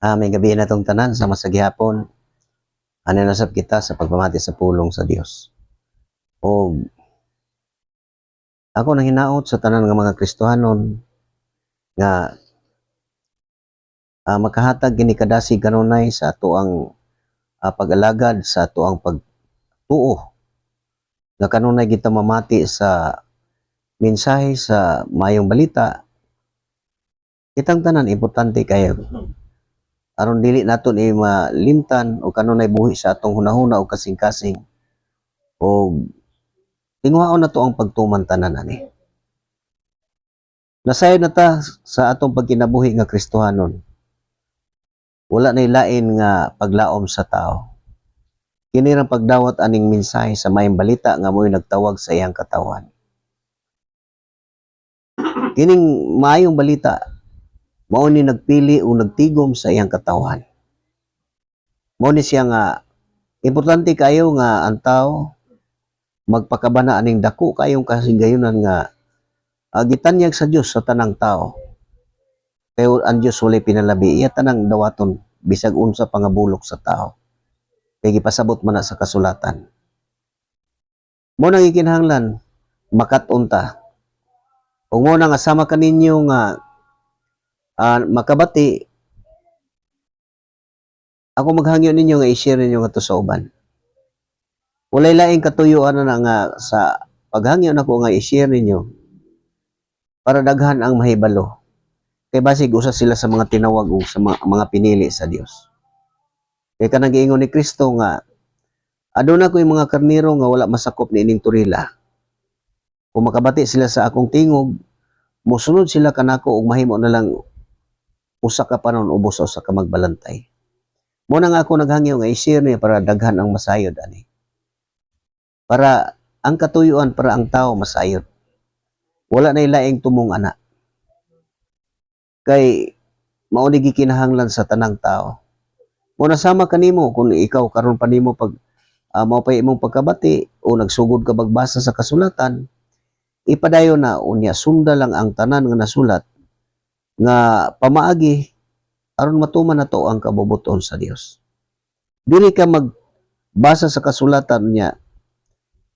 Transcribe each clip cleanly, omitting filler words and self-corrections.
May gabi na tong tanan sa masagyapon. Ano nasab kita sa pagpamati sa pulong sa Dios. O ako nang hinaot sa tanan nga mga Kristohanon nga makahatag kini kadasig kanunay sa atoang pag-alagad sa atoang pagtuo nga kanunay kita mamati sa mensahe sa mayong balita. Kitang tanan importante kayo aron dili naton malimtan o kanunay buhi sa atong hunahuna o kasing-kasing o tingwaon na to ang pagtuman tanan ani. Nasayod na ta sa atong pagkinabuhi nga Kristohanon. Wala na lain nga paglaom sa tao. Kini ra pagdawat aning mensahe sa mayong balita nga mo'y nagtawag sa iyang katawan. Kining maayong balita mao ni nagpili o nagtigom sa iyang katawan. Mao ni siya nga importante kayo nga ang tao magpakabana aning dako kayong kasigayunan nga gitanyag sa Dios sa tanang tao. Kaya ang Diyos walay pinalabi, iya tanang dawaton bisag unsa pangabulok sa tao. Kaya gipasabot man na sa kasulatan. Mo nang ikinahanglan, makatunta. Kung mo nang asama kaninyo nga makabati, ako maghangyo ninyo nga i-share ninyo nga to sa uban. Walay laing katuyuan na nga sa paghangyo nako nga i-share ninyo para daghan ang mahibalo. Kay basig usa sila sa mga tinawag o sa mga pinili sa Dios. Kay kanang giingon ni Kristo nga aduna ko yung mga karnero nga wala masakop ni ining turila. Kung makabati sila sa akong tingog, musunod sila kanako ug mahimo na lang usa ka panon ubos usa ka magbalantay. Mo na nga ako naghangyo nga i-share niya para daghan ang masayod ani. Para ang katuyuan para ang tao masayod. Wala na ilaing tumong ana. Kay mao ni gikinahanglan sa tanang tao. Mo nasama kanimo kung ikaw karon pa nimo pag mao pa imong pagkabati o nagsugod ka magbasa sa kasulatan, ipadayon na unya sunda lang ang tanan nga nasulat nga pamaagi aron matuman nato ang kabubuton sa Dios. Dili ka magbasa sa kasulatan niya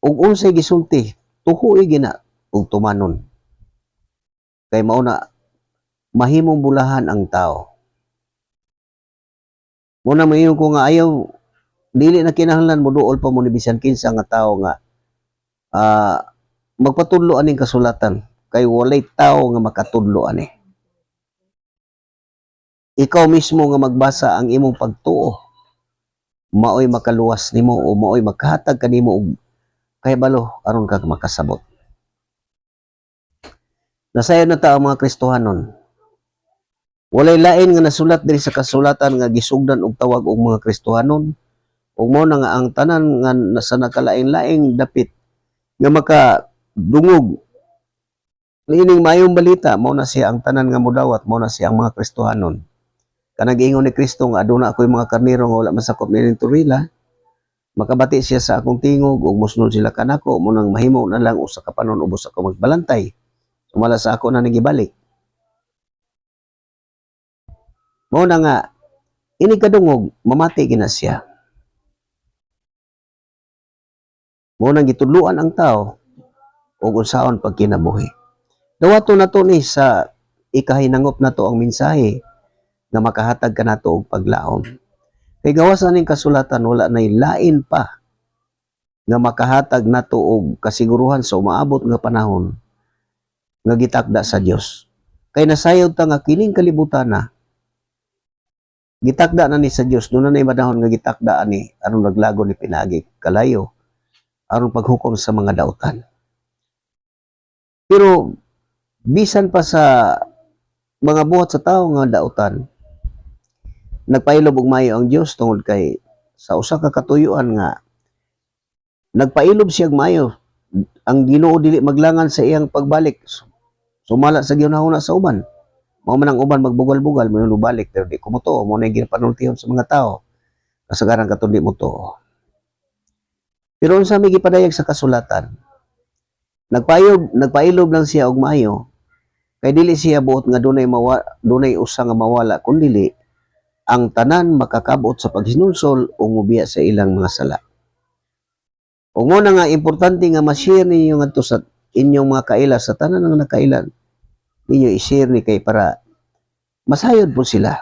ug unsay gisulti tuhoy gina ug tumanon. Kay mao na mahimong bulahan ang tao. Muna mayon ko nga ayaw dili na kinahanglan mo duol pa mo ni bisan kinsa nga tao nga magpatudlo aning kasulatan kay walay tao nga makatudlo ani. Ikaw mismo nga magbasa ang imong pagtuo maoy makaluwas nimo o maoy makahatag kanimo og kahibalo aron ka makasabot. Nasayon na ta ang mga Kristohanon. Walay lain nga nasulat diri sa kasulatan nga gisugdan og tawag og mga Kristohanon ug mao na nga ang tanan nga sa nakalain-laing dapit nga makadungog niining mayong balita mao na siya ang tanan nga modawat mao na siya ang mga Kristohanon. Kanang giingon ni Kristo nga aduna ako'y mga karnero nga wala masakop nining turila, makabati siya sa akong tingog ug mosunod sila kanako mo nang mahimo na lang usa ka panon ubos ako magbalantay. Sumala sa ako na nagibalik. Mao na nga ini kadungog mamati gina siya. Mao nang gitudloan ang tao ug unsaon pagkinabuhi. Dawato nato ni sa ikahinangop nato ang mensahe nga makahatag kanato og paglaom. Kay gawas aning kasulatan wala nay lain pa nga makahatag nato og kasiguruhan sa umaabot nga panahon nga gitakda sa Dios. Kay nasayod ta nga kining kalibutan na gitakda na ni sa Dios doon na madahon nga gitakda ani aron naglago ni pinagi kalayo aron paghukom sa mga dautan. Pero bisan pa sa mga buhat sa tao nga dautan nagpailob og maayo ang Dios tungod kay sa usa ka katuyuan nga nagpailob siya og maayo ang Ginoo dili maglangan sa iyang pagbalik sumala sa ginahuna sa uban. Mao man ang uban magbugal-bugal mo balik pero di ko mo to mo na ginpanultihon sa mga tao kasagaran katon di mo to. Pero unsa may gipadayag sa kasulatan nagpailob lang siya og maayo kay dili siya buot nga dunay usa nga mawala kun dili ang tanan makakabot sa paghinulsol o mubiya sa ilang mga sala. O mo na nga importante nga ma-share ninyo ngadto sa inyong mga kaila sa tanan nga nakailan. Ninyo i-share ni kay para masayod po sila.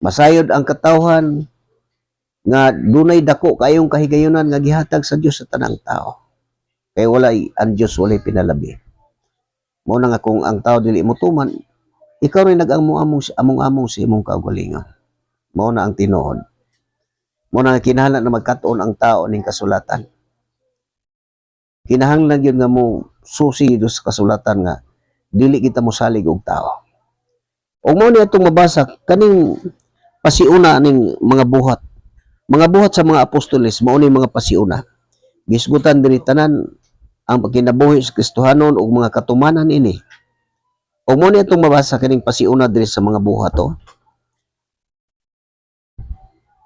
Masayod ang katawhan nga dunay dako kayong kahigayunan nga gihatag sa Dios sa tanang tao. Kay walay ang Dios walay pinalabi. Mo na nga kung ang tao dili motuman, ikaw rin among sa imong kaugalingon. Mo na ang tinuod. Mo na nga kinahanglan na magkatuon ang tao ning kasulatan. Kinahanglan yun nga mo susi sa kasulatan nga dili kita mosalig og tao. O mo ni atong mabasa kaning pasiuna ning mga buhat. Mga buhat sa mga apostoles mao ni mga pasiuna. Gisgutan diri tanan ang pagkinabuhi sa Kristohanon ug mga katumanan ini. O mo ni atong mabasa kaning pasiuna diri sa mga buhat to.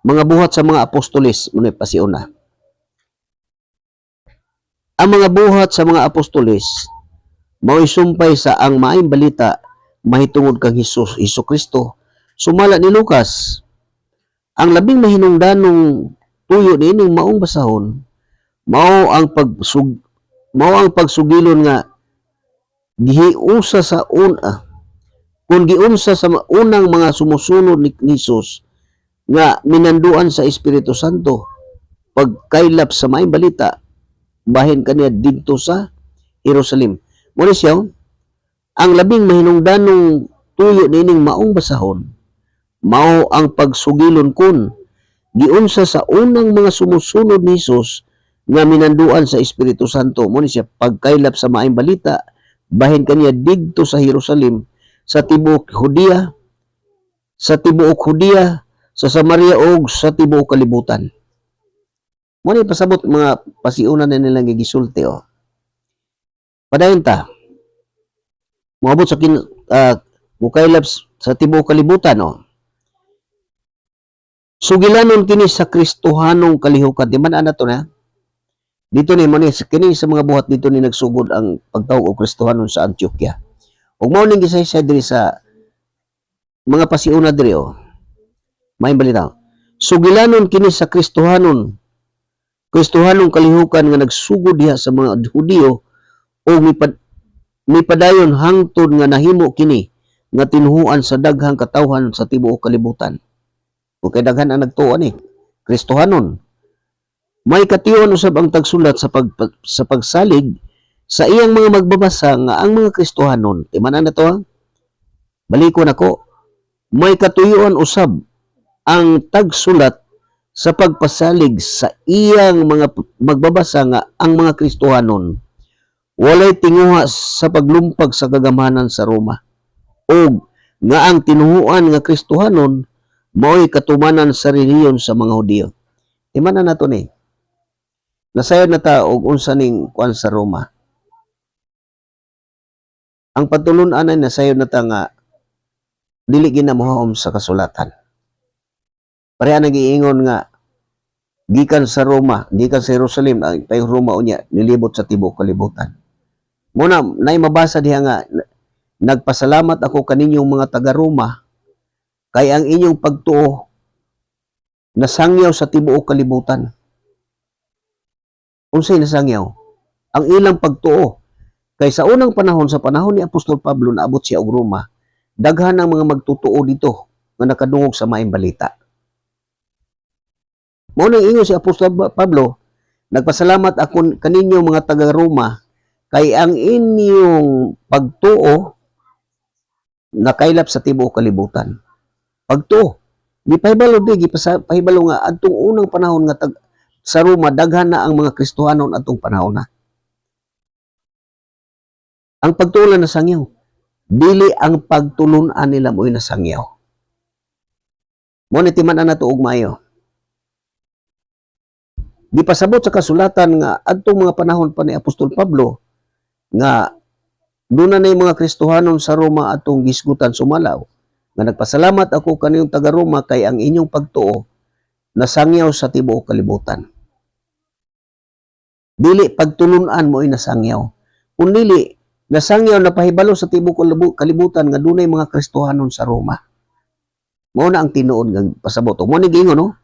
Mga buhat sa mga apostoles mo ni pasiuna. Ang mga buhat sa mga apostoles mao sumpay sa ang maayong balita mahitungod kang Hesus Kristo sumala ni Lucas. Ang labing mahinungdanong tuyo niining maong basahon mao ang pagsugilon nga gihiusa sa kung giunsa sa unang mga sumusunod ni Hesus nga minanduan sa Espiritu Santo pagkaylap sa maayong balita bahin kaniya didto sa Jerusalem. Muna siya, ang labing mahinungdanong tuyo niining maong basahon mao ang pagsugilon kun giunsa sa unang mga sumusunod ni Hesus nga minanduan sa Espiritu Santo. Muna siya, pagkaylap sa maayong balita bahin kaniya didto sa Jerusalem, sa tibuok Hudiya, sa Samaria ug sa tibuok kalibutan. Muna pasabot mga pasiunan na nilang gigisulti o. Padayon ta, moabot sa mukaylap sa tibuok kalibutan o. Sugilanon kini sa Kristohanong kalihukan. Di man ana to na? Dito ni mo ni kini sa mga buhat dito ni nagsugod ang pagtawag og Kristohanon sa Antioquia. Ug mao ning gisay diri sa mga pasiuna diri o. May balita. Sugilanon kini sa Kristohanong kalihukan nga nagsugod diha sa mga Hudiyo o mipadayon hangtod nga nahimo kini nga tinuhuan sa daghang katawhan sa tibuok kalibutan. O kay daghan ang nagtuo ni Kristohanon. May katiyon usab ang tagsulat sa pagsalig sa iyang mga magbabasa nga ang mga Kristohanon, timanan na to ha? Balikon ako. May katuyuan usab ang tagsulat sa pagpasalig sa iyang mga magbabasa nga ang mga Kristohanon walay tinguha sa paglumpag sa kagamhanan sa Roma o nga ang tinuhuan nga Kristohanon mao'y katumanan sa reliyon sa mga Hudiyo. Timanan nato ni. Nasayod na ta og unsa ning kuan sa Roma. Ang patulun-an ay nasayod na ta nga dili ginamuhom sa kasulatan. Pareha nagiingon nga gikan sa Roma, gikan sa Jerusalem, ang payong Roma unya nilibot sa tibuok kalibutan. Muna nay mabasa diha nga nagpasalamat ako kaninyong mga taga Roma kay ang inyong pagtuo nasangyaw sa tibuok kalibutan. Unsay nasangyaw? Ang ilang pagtuo. Kay sa unang panahon, sa panahon ni Apostol Pablo, naabot siya og Roma, daghan ang mga magtutuo dito nga nakadungog sa maayong balita. Mao nang ingon si Apostol Pablo, nagpasalamat ako kaninyo mga taga Roma kay ang inyong pagtuo nakaylap sa tibuok kalibutan. Pagtuo. Di pahibalo pahibalo nga adtong unang panahon nga sa Roma daghan na ang mga Kristohanon adtong panahon na. Ang pagtuo na nasangyaw. Dili ang pagtulunan nila mo'y nasangyaw. Mo ni timan-an nato og maayo. Di pasabot sa kasulatan nga adtong mga panahon pa ni Apostol Pablo nga doon na mga Kristohanon sa Roma atong gisgutan sumalaw. Nga nagpasalamat ako kaniyong taga Roma kay ang inyong pagtuo nasangyaw sa tibuok kalibutan. Dili pagtulunan mo'y nasangyaw. Kung dili nasangyaw na pahibalo sa tibuok kalibutan nga dunay mga Kristohanon sa Roma. Mao na ang tinuod nga pasabot. Mo ni giingon no.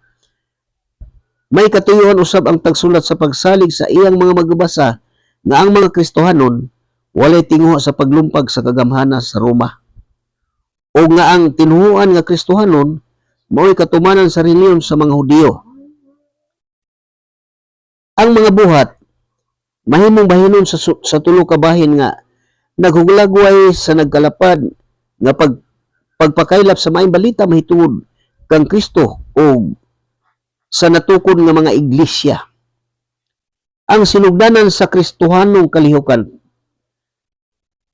May katuyuan usab ang tagsulat sa pagsalig sa iyang mga magbasa nga ang mga Kristohanon walay tinguha sa paglumpag sa kagamhana sa Roma. O nga ang tinuhuan nga Kristohanon mao'y katumanan sa reliyon sa mga Hudiyo. Ang mga buhat mahimong bahinon sa tulo ka bahin nga naghugulagway sa nagkalapad nga pagpakaylap sa maayong balita mahitungod kang Kristo o sa natukod nga mga iglesia. Ang sinugdanan sa Kristohanong kalihukan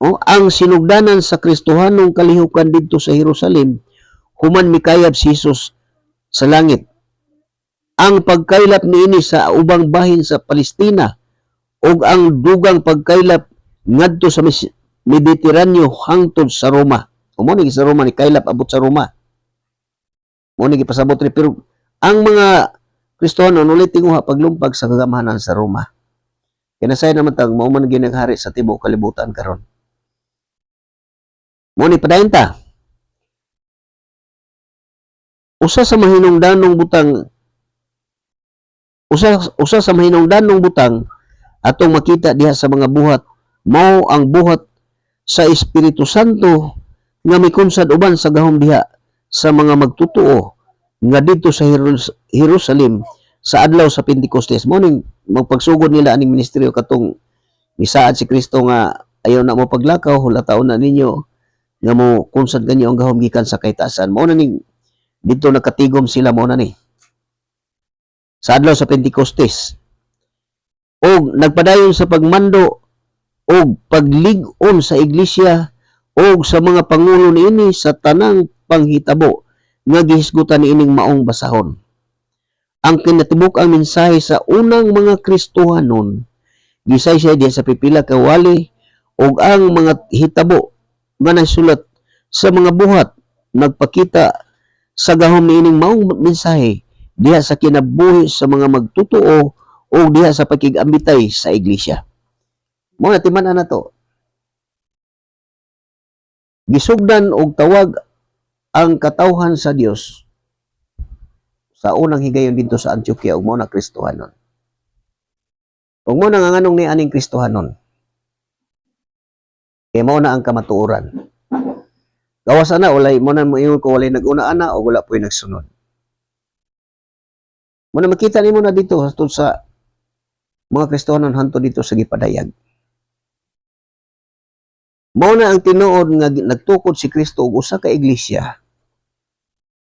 ang sinugdanan sa Kristohanong kalihukan didto sa Jerusalem human mikayab si Jesus sa langit. Ang pagkaylap niini sa ubang bahin sa Palestina ug ang dugang pagkaylap ngadto sa Mediteraneo hangtod sa Roma. Mo ni sa Roma ni kaylap abot sa Roma. Mo ni gipasabot ri pero ang mga Kristohano ulit tinguha paglumpag sa kagamhanan sa Roma. Kinasay naman tag mao man ginaghari sa tibuok kalibutan karon. Mo ni padayon ta. Usa sa mahinungdanong butang atong makita diha sa mga buhat mao ang buhat sa Espiritu Santo nga mikunsad uban sa gahom diha sa mga magtutuo nga dito sa Jerusalem sa adlaw sa Pentecostes. Mo ning magpagsugod nila aning ministeryo katong misaad si Kristo nga ayaw na mo paglakaw hulataon na ninyo nga mo kunsad kanyo ang gahom gikan sa kaitasan. Mo na ning dito nakatigom sila mo na ni sa adlaw sa Pentecostes og nagpadayon sa pagmando og paglig-on sa iglesia og sa mga pangulo niini sa tanang panghitabo nga gihisgutan niining maong basahon. Ang kinatibuk-ang mensahe sa unang mga Kristohanon gisay siya diha sa pipila ka wali og ang mga hitabo nga nasulat sa mga buhat nagpakita sa gahom niining maong mensahe diha sa kinabuhi sa mga magtutuo o diha sa pakigambitay sa iglesia. Mo na timan-an nato. Gisugdan og tawag ang katawhan sa Dios sa unang higayon dito sa Antioquia ug mao na Kristohanon. Ug mao na nga nganong ni aning Kristohanon. Kay mao na ang kamatuoran. Gawas ana walay mo na mo ingon ko walay nag-una ana o wala po'y nagsunod. Mo na makita nimo na dito sa mga Kristohanon hanto dito sa gipadayag. Mao na ang tinuod nga nagtukod si Kristo og usa ka iglesia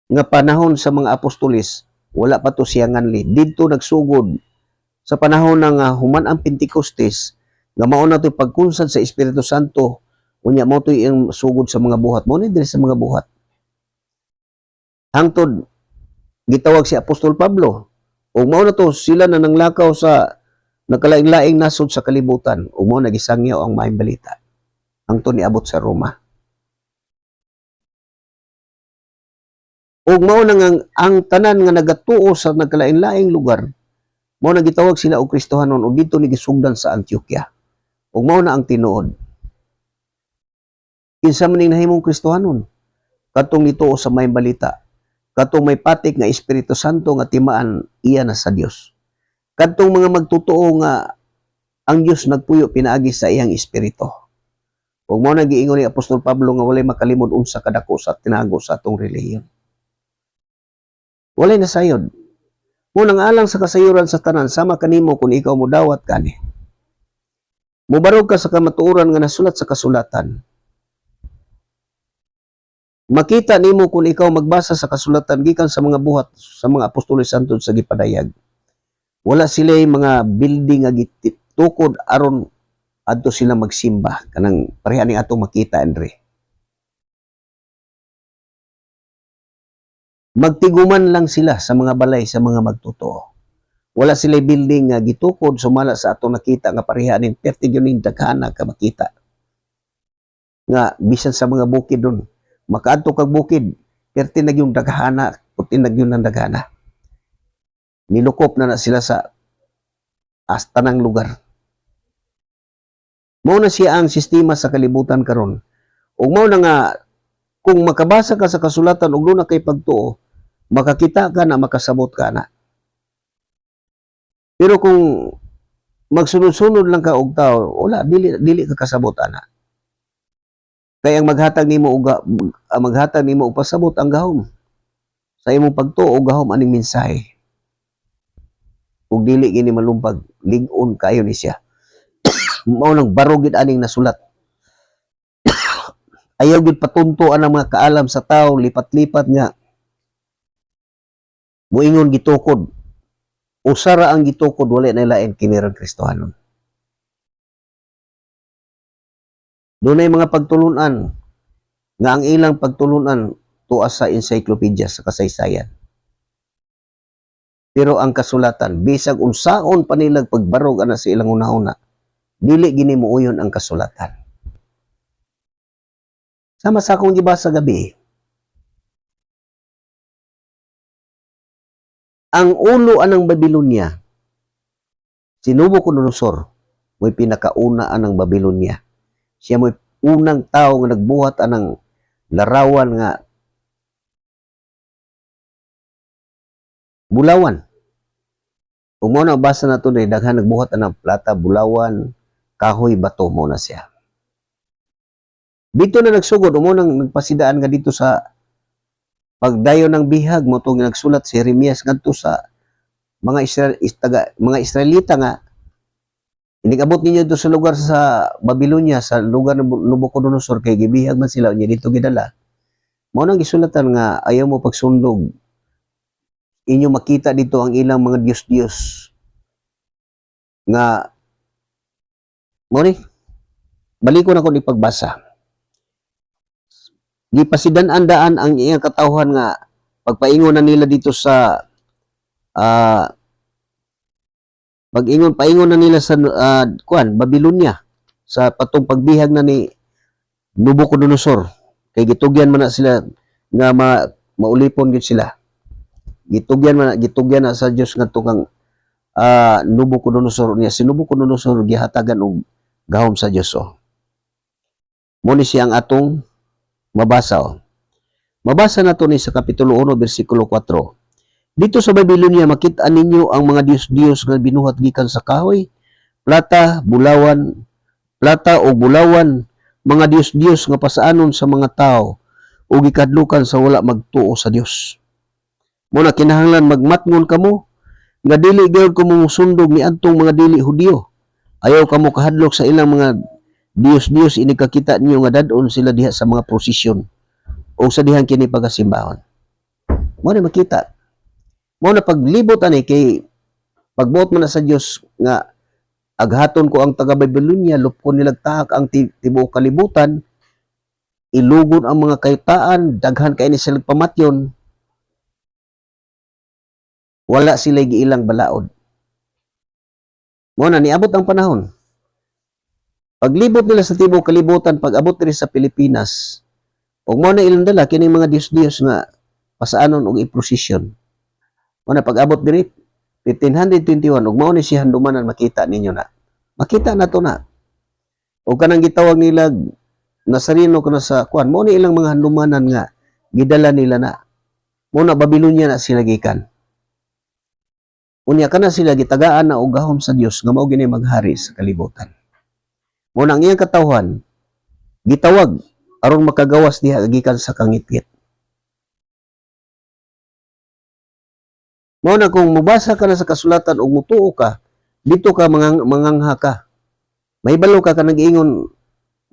nga panahon sa mga apostolis wala pa to siya nganli didto nagsugod sa panahon nga human ang Pentecostes nga mao na to pagkunsad sa Espiritu Santo unya mo to iyang sugod sa mga buhat mo ni diri sa mga buhat hangtod gitawag si Apostol Pablo ug mao na to sila na nanglakaw sa nakalaing-laing nasod sa kalibutan ug mao nagisangyaw ang maayong balita hangtod niabot sa Roma. Ug mao na ang tanan nga nagatuo sa nagkalain-laing lugar mao na gitawag sila og Kristohanon ug dito ni gisugdan sa Antioquia. Ug mao na ang tinuod. Kinsa man ning nahimong Kristohanon katong nituo sa may balita, katong may patik nga Espiritu Santo nga timaan iya na sa Dios. Kadtong mga magtutuo nga ang Dios nagpuyo pinaagi sa iyang espiritu. Ug mao na giingon ni Apostol Pablo nga walay makalimod unsa kadako sa tinago sa atong relihiyon. Walay nasayod. Mo nang alang sa kasayuran sa tanan sama kanimo kung ikaw modawat kani. Mubarog ka sa kamatuoran nga nasulat sa kasulatan. Makita nimo kung ikaw magbasa sa kasulatan gikan sa mga buhat sa mga apostoles santos sa gipadayag. Wala sila mga building nga gitukod aron adto sila magsimba kanang pareha ning atong makita Andre. Magtiguman lang sila sa mga balay sa mga magtutuo. Wala sila building nga gitukod sumala sa atong nakita nga pareha ning perti gyud ning daghana ka makita. Nga bisan sa mga bukid don makaadto kag bukid perti na yung daghana puti na yung daghana. Nilukop na sila sa tanang lugar. Mao na siya ang sistema sa kalibutan karon. Ug mao na nga Kung makabasa ka sa kasulatan ug doon na kay pagtuo, makakita ka na, makasabot ka na. Pero kung magsunod-sunod lang ka og tao, wala, dili ka kasabot ana. Kaya ang maghatag nimo og pasabot ang gahom sa imong pagtuo og gahom aning mensahe. Ug dili gini malumpag, lig-on kayo ni siya. Mao nang barog gid aning nasulat. Ayaw gid patuntuan ang mga kaalam sa tao, lipat-lipat nga muingon gitukod. Usara ang gitukod, wala na lain kinirang Kristohanon. Dunay mga pagtulunan nga ang ilang pagtulunan tuas sa encyclopedia sa kasaysayan. Pero ang kasulatan, bisag unsaon pa nilang pagbarog ana sa ilang una-una, dili gini muuyon ang kasulatan. Sama sa akong gibasa gabi, ang ulo anang Babilonia, si Nabucodonosor, mo'y pinakauna anang Babilonia. Siya mo'y unang tao nga nagbuhat anang larawan nga bulawan. Kung mo na basa na ito, daghan nagbuhat anang plata, bulawan, kahoy, bato mo na siya. Dito na nagsugod, mo nang nagpasidaan nga dito sa pagdayo ng bihag mo itong nagsulat si Jeremias ngadto sa mga Israelita nga inigabot ninyo dito sa lugar sa Babylonia, sa lugar ng Nabucodonosor, kay gibihag man sila unya dito gidala. Mao nang gisulatan nga ayaw mo pagsundog, inyo makita dito ang ilang mga Diyos-Diyos nga mo ni baliko na ko ni pagbasa. Gipasidan-andaan ang iyang katawhan nga pagpaingon na nila dito sa paingon na nila sa Babylonia sa patong pagbihag na ni Nabucodonosor, kay gitugyan man na sila nga maulipon gid sila. Gitugyan na sa Dios ngadto kang Nabucodonosor niya. Si Nabucodonosor gihatagan og gahom sa Dios. Mo ni siyang atong mabasa. Mabasa nato ni sa kapitulo 1 bersikulo 4. Dito sa Babylonia makita ninyo ang mga Diyos-Diyos nga binuhat gikan sa kahoy, plata o bulawan, mga Diyos-Diyos nga pasaanon sa mga tao o gikadlukan sa wala magtuo sa Dios. Muna kinahanglan magmatngon kamo nga dili gayud ko musundog ni adtong mga dili Hudiyo. Ayaw kamo kahadlok sa ilang mga Diyos-Diyos, inikakita niyo nga dadon sila diha sa mga prosesyon o sa dihang kini pagasimbahon. Mo na makita. Mo na paglibot ani kay pagbuot man na sa Dios nga aghaton ko ang taga Babylonia, lupkon nilagtaak ang tibuok kalibutan, ilugod ang mga kayutaan, daghan kay ni sila pamatyon, wala sila giilang balaod. Mo na niabot ang panahon. Paglibot nila sa tibuok kalibutan, pag-abot diri sa Pilipinas, ug mo na ilang dala kini mga Diyos-Diyos nga pasaanon og iprosesyon. Mo na pag-abot diri 1521 ug mao ni siya handumanan, makita ninyo na. Makita na to na. O kanang gitawag nila Nazareno kana sa mo ni ilang mga handumanan nga gidala nila na. Mo na Babylonia na sila gikan. Unya kana sila gitagaan na og gahom sa Dios nga mao gini maghari sa kalibutan. Mo na ang iyang katawhan gitawag aron makagawas diha gikan sa kangitgit. Mo na kung mubasa ka na sa kasulatan ug mutuo ka, dito ka mangangha ka. Mahibalo ka nag-ingon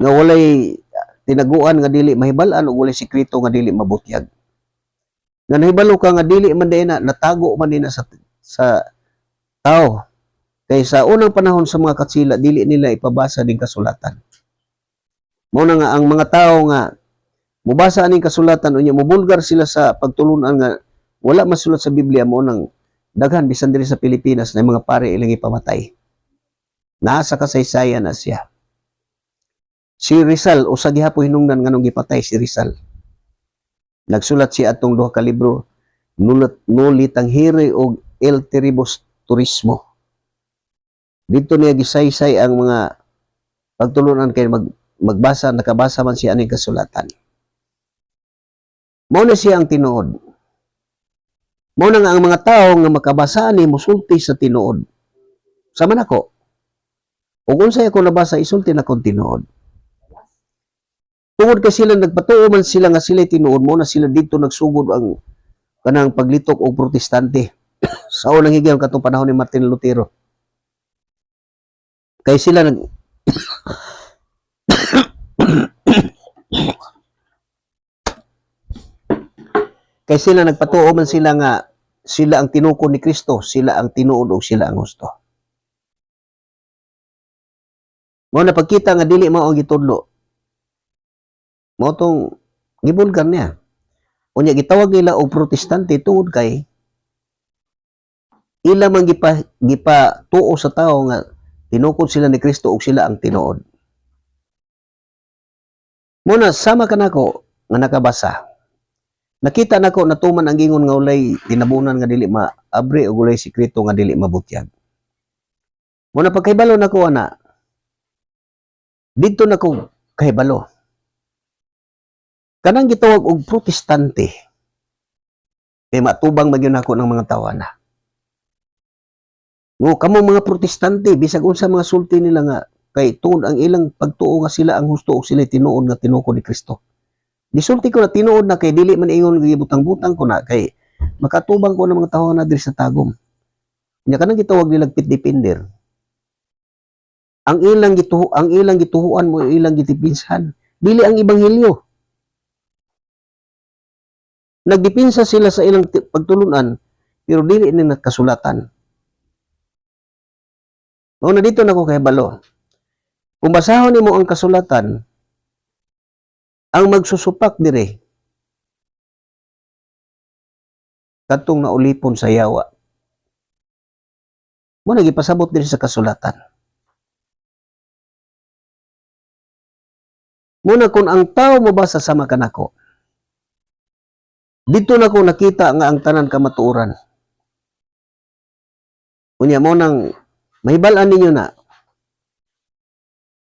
nga walay tinaguan nga dili mahibal-an ug walay sikreto nga dili mabutyag. Nga nahibalo ka nga dili man din na natago man din sa tao. Kay sa unang panahon sa mga katsila, dili nila ipabasa din kasulatan. Mo na nga ang mga tao nga mubasa aning kasulatan unya mubulgar sila sa pagtulunan nga wala masulat sa Biblia, mo nang daghan bisan diri sa Pilipinas na mga pare ilang ipamatay. Nasa kasaysayan na siya. Si Rizal, usa gihapon hinungdan nganong gipatay si Rizal. Nagsulat siya atong duha ka libro, Nulitang Hiri o El Teribus Turismo. Dito niya gisaysay ang mga pagtulunan kay nakabasa man siya aning kasulatan. Mao na siya ang tinuod. Mao na nga ang mga tao nga makabasa ni musulti sa tinuod. Sama nako. Ug unsay ako nabasa isulti na kong tinuod. Tungod ka sila nagpatuo man sila nga sila tinuod mo na sila dito nagsugod ang kanang paglitok og protestante sa unang higayon katong panahon ni Martin Lutero. Kay sila kay sila nagpatuo man sila nga sila ang tinukod ni Kristo, sila ang tinuod ug sila ang husto. Mao na pagkita nga dili mao ang gitudlo. Mao tong gibulgar niya. Unya gitawag nila og protestante tungod kay ila man gipa tuo sa tao nga tinukod sila ni Kristo ug sila ang tinuod. Muna sama kanako nga nakabasa. Nakita nako natuman ang gingon nga ulay tinabunan nga dili maabri ug ulay sikreto nga dili mabutyag. Muna pagkahibalo nako ana. Dito nako kahibalo. Kanang gitawag og protestante. Kay matubang magyud nako ng mga tawana. Ngo kamo mga protestante bisag unsa mga sulti nila nga kay tuod ang ilang pagtuo nga sila ang husto ug sila tinuod nga tinukod ni Kristo. Disulti ko na tinuod na kay dili man ingon gibutang-butang ko na kay makatubang ko ng mga tawo na diri sa tagom. Nya kanang gitawag nilang pit defender. Ang ilang gituhuan mo ilang gitipinsan dili ang ebanghelyo. Nagdipinsa sila sa ilang pagtulunan pero dili ni nakasulatan. Mao na dito nako kay balo. Kung basahon nimo ang kasulatan, ang magsusupak dire kadtong naulipon sa yawa. Mo nagipasabot dire sa kasulatan. Muna kung ang tao mabasa sama kanako, dito na ko nakita nga ang tanan kamatuoran. Unya mo nang mahibal-an ninyo na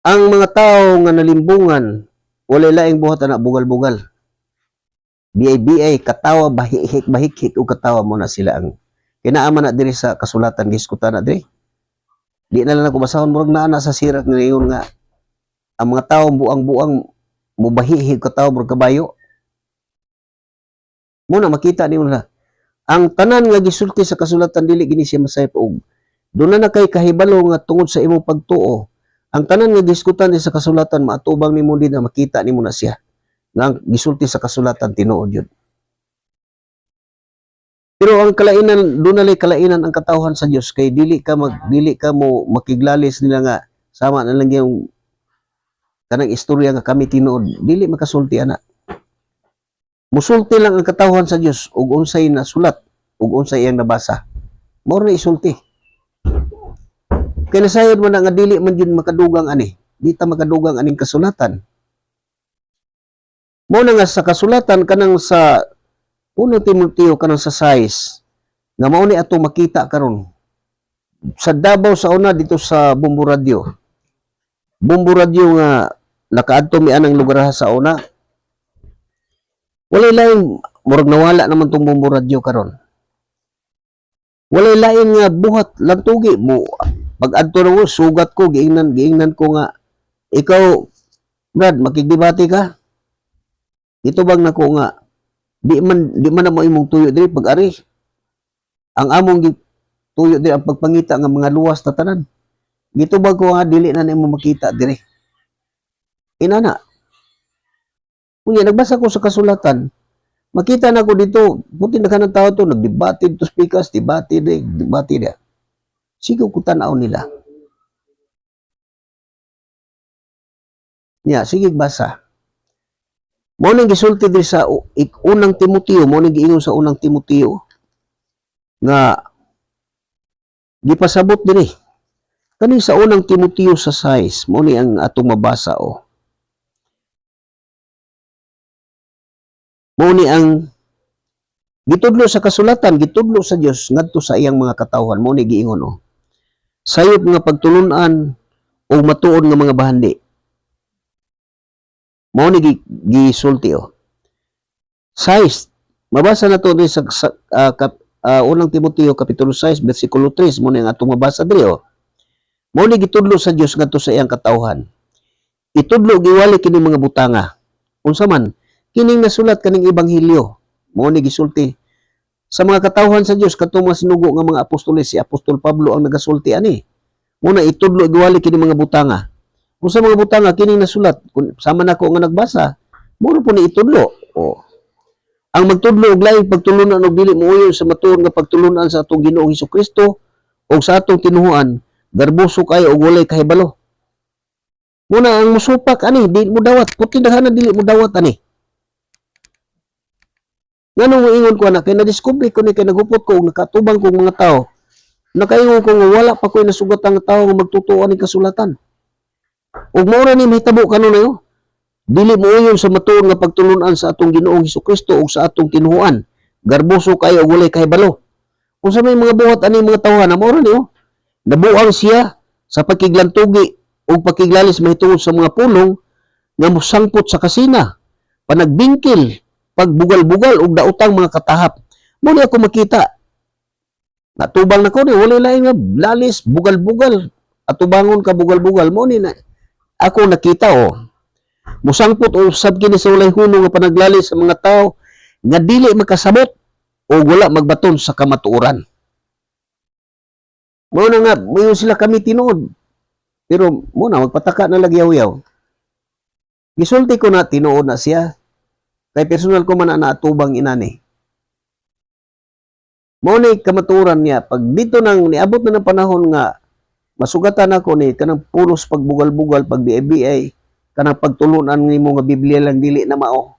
ang mga tao nga nalimbungan walay laing buhat na bugal-bugal. Biyay katawa bahik-hik o katawa mo na sila ang kinaaman na diri sa kasulatan giskutan na diri. Di na lang ako basahon murag naa sa sirat nga ingon nga ang mga tao buang-buang mubahihig katawa murag kabayo. Muna makita nimo na ang tanan nga gisulti sa kasulatan dili gini siya masayop og doon na kay kahibalo nga tungod sa imong pagtuo. Ang tanan nga diskutan sa kasulatan maatubang nimo din na makita nimo na siya nga gisulti sa kasulatan tinuod yun. Pero ang kalainan doon na kalainan ang katawhan sa Dios kay dili ka mo makiglalis nila nga sama na lang yung kanang istorya nga kami tinuod dili makasulti ana. Musulti lang ang katawhan sa Dios ug unsay nasulat ug unsay iyang nabasa. Mao na isulti. Kaya nasayod mo na nga dili man yun makadugang ani. Di ta makadugang aning kasulatan. Mo na nga sa kasulatan kanang sa unang Timoteo kanang sa size nga mao ni ato makita karon sa Davao sa una dito sa Bumbu Radio. Bumbu Radio nga nakaadto mi anang lugar sa una. Walay lain murag nawala naman tong Bumbu Radio karon. Walay lain nga buhat lang tugi mo pag adto mo sugat ko giingnan ko nga ikaw Brad makigdebate ka. Ito bang nako nga di man na mo imong tuyo diri pag ari. Ang among tuyo diri ang pagpangita nga mga luwas ta tanan. Dito ba ko nga dili na nimo makita diri. Inana. Kunya nagbasa ko sa kasulatan, makita na ko dito, buti na kanang tao to nagdebate to speakers, debate dia. Sige ko tanaw nila. Nya, sige basa. Mo nang gisulti diri sa unang Timoteo, mo nang giingon sa unang Timoteo nga gipasabot diri. Kani sa unang Timoteo sa 6, mo ni ang atong mabasa o. Mo ni ang gitudlo sa kasulatan, gitudlo sa Dios ngadto sa iyang mga katawhan, mo ni giingon o. Sayop nga pagtulunan o matuod nga mga bahandi. Mo ni gisulti o. 6. Mabasa na to sa unang Timoteo kapitulo 6 bersikulo 3 mo na atong mabasa diri oh. Mao ni gitudlo sa Dios ngadto sa iyang katawhan. Itudlo giwali kini mga butanga. Unsa man kining nasulat kaning ebanghelyo mao ni gisulti sa mga katawhan sa Dios kadtong mga sinugo nga mga apostoles. Si Apostol Pablo ang nagasulti ani. Muna itudlo giwali kini mga butanga. Unsa mga butanga kining nasulat kun sama nako nga nagbasa mo po ni itudlo. Oh. Ang magtudlo og laing pagtulunan og dili muuyon sa matuod nga pagtulunan sa atong Ginoong Hesukristo o sa atong tinuhuan, garboso kayo og walay kahibalo. Muna ang musupak ani, di mo dawat, puti daghan dili mo dawat ani. Nganong moingon ko na kay na-discover ko ni kay nagupot ko og nakatubang kong mga tao. Nakaingon ko nga wala pa ko'y nasugatan nga tao nga magtutuo ni kasulatan. Ug mao ra ni mahitabo kanon ayo. Dili muuyon sa matuod nga pagtulunan sa atong Ginoong Hesukristo ug sa atong tinuhuan. Garboso kayo og walay kahibalo. Unsa may mga buhat ani mga tawhan na mao ra niyo. Nabuang siya sa pakiglantugi ug pakiglalis mahitungod sa mga pulong nga mosangpot sa kasina, panagbingkil, pagbugal-bugal ug daotang mga katahap. Mo ni ako makita. Natubang nako ni wala lain nga lalis, bugal-bugal. Atubangon ka bugal-bugal mo ni na ako nakita oh. Musangpot o usab kini sa walay hunong nga panaglalis sa mga tao nga dili makasabot o wala magbaton sa kamatuoran. Mao na nga, mayon sila kami tinuod. Pero muna magpataka na lagyaw-yaw. Gisulti ko na tinuod na siya. Kay personal ko man na atubang inani. Mao ni kamatuoran niya pag dito nang niabot na ng panahon nga masugatan ako ni kanang pulos pagbugal-bugal pag BIBI kanang pagtulunan nimo nga Biblia lang dili na mao.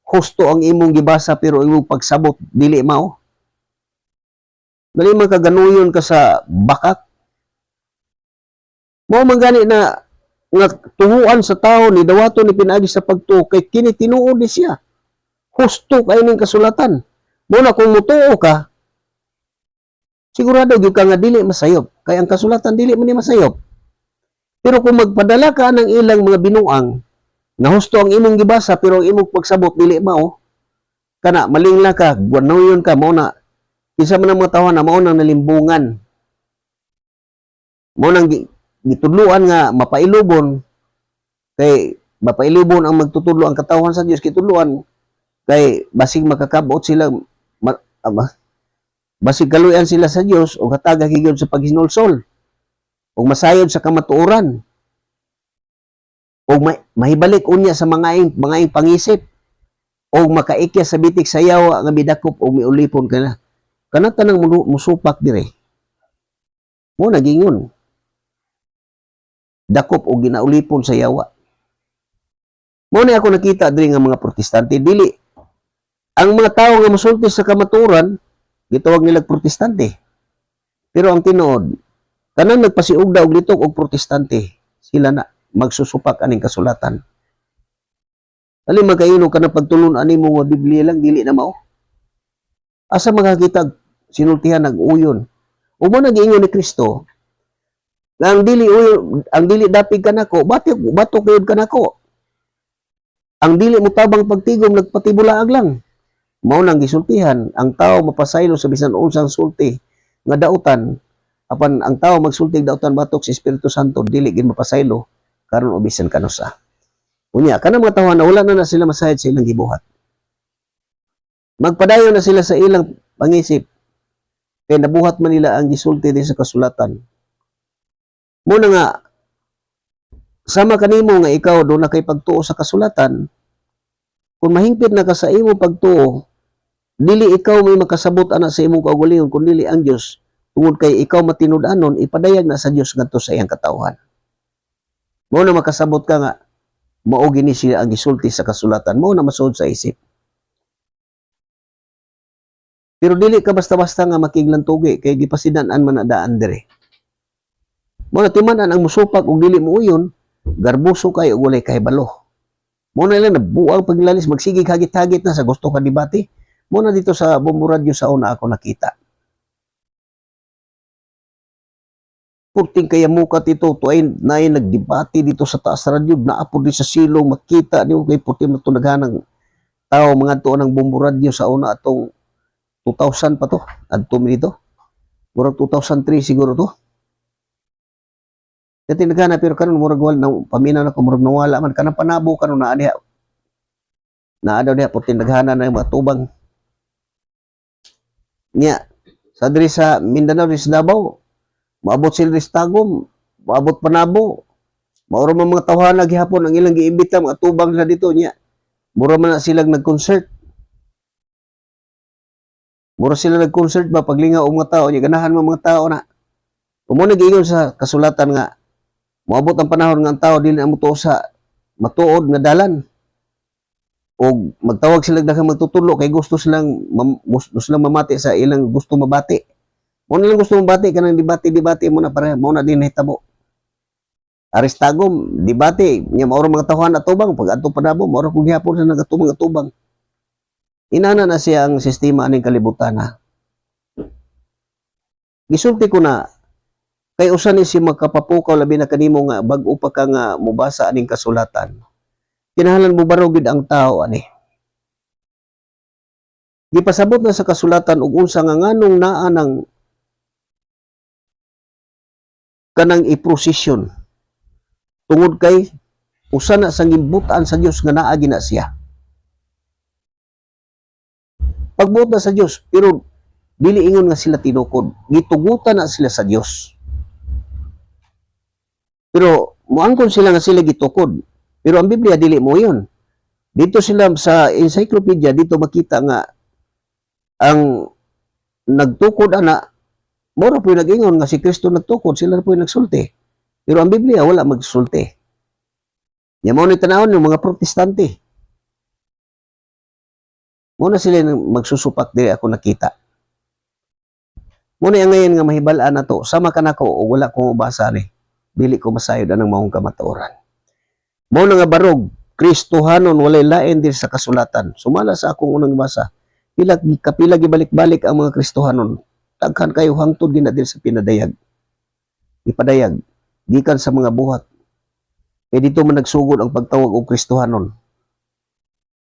Husto ang imong gibasa pero imong pagsabot dili mao. Dali man ka ganuyon ka sa bakak. Mao man gani na nga tuhuan sa tao ni dawaton ni pinaagi sa pagtuo kay kini tinuod ni siya. Husto kay ning kasulatan. Muna kung mutuo ka, sigurado gyud ka nga dili masayop. Kay ang kasulatan dili man ni masayop. Pero kung magpadala ka ng ilang mga binuang, na husto ang imong gibasa pero ang imong pagsabot dili mao, kana malingla ka, guanayon ka mao na isa man ang mga tao na mao nang nalimbungan. Mao nang gitudluan nga mapailubon kay mapailubon ang magtutudlo ang katawhan sa Dios kitudluan kay basig makakabot sila basig kaluyan sila sa Dios o hataga higod sa paghinulsol o masayod sa kamatuoran o mahibalik unya sa mga pangisip o makaikya sa bitik sayaw nga bidakop o miulipon kana tanang musupak dire mo nagingon dakop o ginaulipon sa yawa mo ni ako nakita diri nga mga protestante dili ang mga tao nga mosulti sa kamatuoran gitawag nila protestante pero ang tinuod kanang nagpasiugda og litok og protestante sila na magsusupak aning kasulatan. Ali magkaino ka na pagtulunan nimo nga Biblia lang dili na mao. Asa makakita sinultihan nag-uyon. Ug mo nagiingon ni Kristo nga ang dili uyon, ang dili dapig kanako, bato kayod kanako. Ang dili mo tabang pagtigom nagpatibulaag lang. Mao nang gisultihan ang tao mapasaylo sa bisan unsang sulti nga dautan apan ang tao magsulti dautan batok sa Espiritu Santo dili gid mapasaylo karon obisan kanusa. Unya kana mga tawo na wala na sila masayad sa ilang gibuhat. Magpadayon na sila sa ilang pangisip kay nabuhat man nila ang gisulti din sa kasulatan. Muna nga sama kanimo nga ikaw do na kay pagtuo sa kasulatan kung mahingpit na ka sa imo pagtuo dili ikaw may makasabot ana sa imong kaugalingon kun dili ang Dios tungod kay ikaw matinud-anon ipadayag na sa Dios ngadto sa iyang katawhan. Mao na makasabot ka nga mao gini siya ang gisulti sa kasulatan mao na masuod sa isip. Pero dili ka basta-basta nga makiglantugi kay gipasidan-an man na daan dire. Mao na timan-an ang musupak og dili muuyon garboso kay og walay kahibalo. Mao na lang nabuang paglalis magsigig hagit-hagit na sa gusto ka debate. Mao na dito sa Bombo Radio sa una ako nakita. Purting kaya mukat ito, tuay na nagdebate dito sa taas radyo, naapod din sa silong, makita niyo kay puti matunaghanang tao mga tuon ng bomboradyo sa una atong 2000 pa to adto mi dito murag 2003 siguro to kaya tinagana pero karon murag wala na paminaw na ko murag nawala man kanang panabo karon naa daw diha puti naghana na yung mga tubang niya sa diri sa Mindanao ris Davao maabot sila ris Tagum maabot Panabo mauro man mga tawhana gihapon ang ilang giimbita mga tubang na dito niya mura man na silang nag-concert mura sila nag-concert ba paglingaw og mga tao niya ganahan mga tao na kumo nag-ingon sa kasulatan nga moabot ang panahon nga ang tao dili na motuo sa matuod nga dalan o magtawag sila daghang magtutulo kay gusto silang mamati sa ilang gusto mabati. Mo na lang gusto mabati kanang debate mo na para mo na din hitabo. Aristagom debate nya mauro mga tawhan atubang pag adto Panabo mauro kung gihapon sa nagatubang atubang. Inana na siya ang sistema aning kalibutan na. Gisulti ko na kay usa ni si makapapukaw labi na kanimo nga bag-o pa ka nga mobasa aning kasulatan. Kinahanglan mo barogid ang tao ani. Gipasabot na sa kasulatan ug unsa nga nganong naa ng kanang iprosesyon tungod kay usa na sa gimbutan sa Dios nga naa gina siya. Pagbuot na sa Dios pero dili ingon nga sila tinukod, gitugutan na sila sa Dios. Pero moangkon sila nga sila gitukod. Pero ang Biblia dili mo yun. Dito sila sa encyclopedia, dito makita nga ang nagtukod ana, mura po yung nag-ingon nga si Kristo nagtukod, sila po yung nagsulti. Pero ang Biblia wala magsulti. Yan mo ni tanawon yung mga protestante. Muna sila magsusupak diri ako nakita. Muna yung ngayon nga mahibalaan na to, sama ka na ko o wala kong ubasa ni. Dili ko masayod anang maong kamatuoran. Mao na nga barog, Kristohanon walay lain din sa kasulatan. Sumala sa akong unang basa. Kapila gibalik-balik ang mga Kristohanon. Daghan kayo hangtod din na din sa pinadayag. Ipadayag gikan sa mga buhat. Kaya dito man nagsugod ang pagtawag og Kristohanon.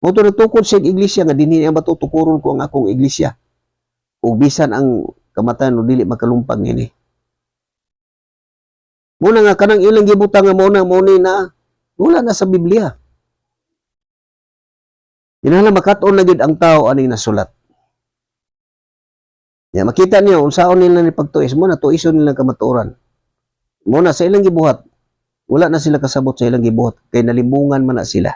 Mo to natukod sa iglesia nga dinhi ang matutukuron ko ang akong iglesia. Ug bisan ang kamatayon o dili makalumpag nini. Muna nga kanang ilang gibutang nga mo ni na wala na sa Biblia. Kinahanglan makat-on na gid ang tao aning nasulat. Ya makita niyo unsaon nila ni pagtuis mo na tuison nila kamatuoran. Mo na sa ilang gibuhat wala na sila kasabot sa ilang gibuhat kay nalimbungan man na sila.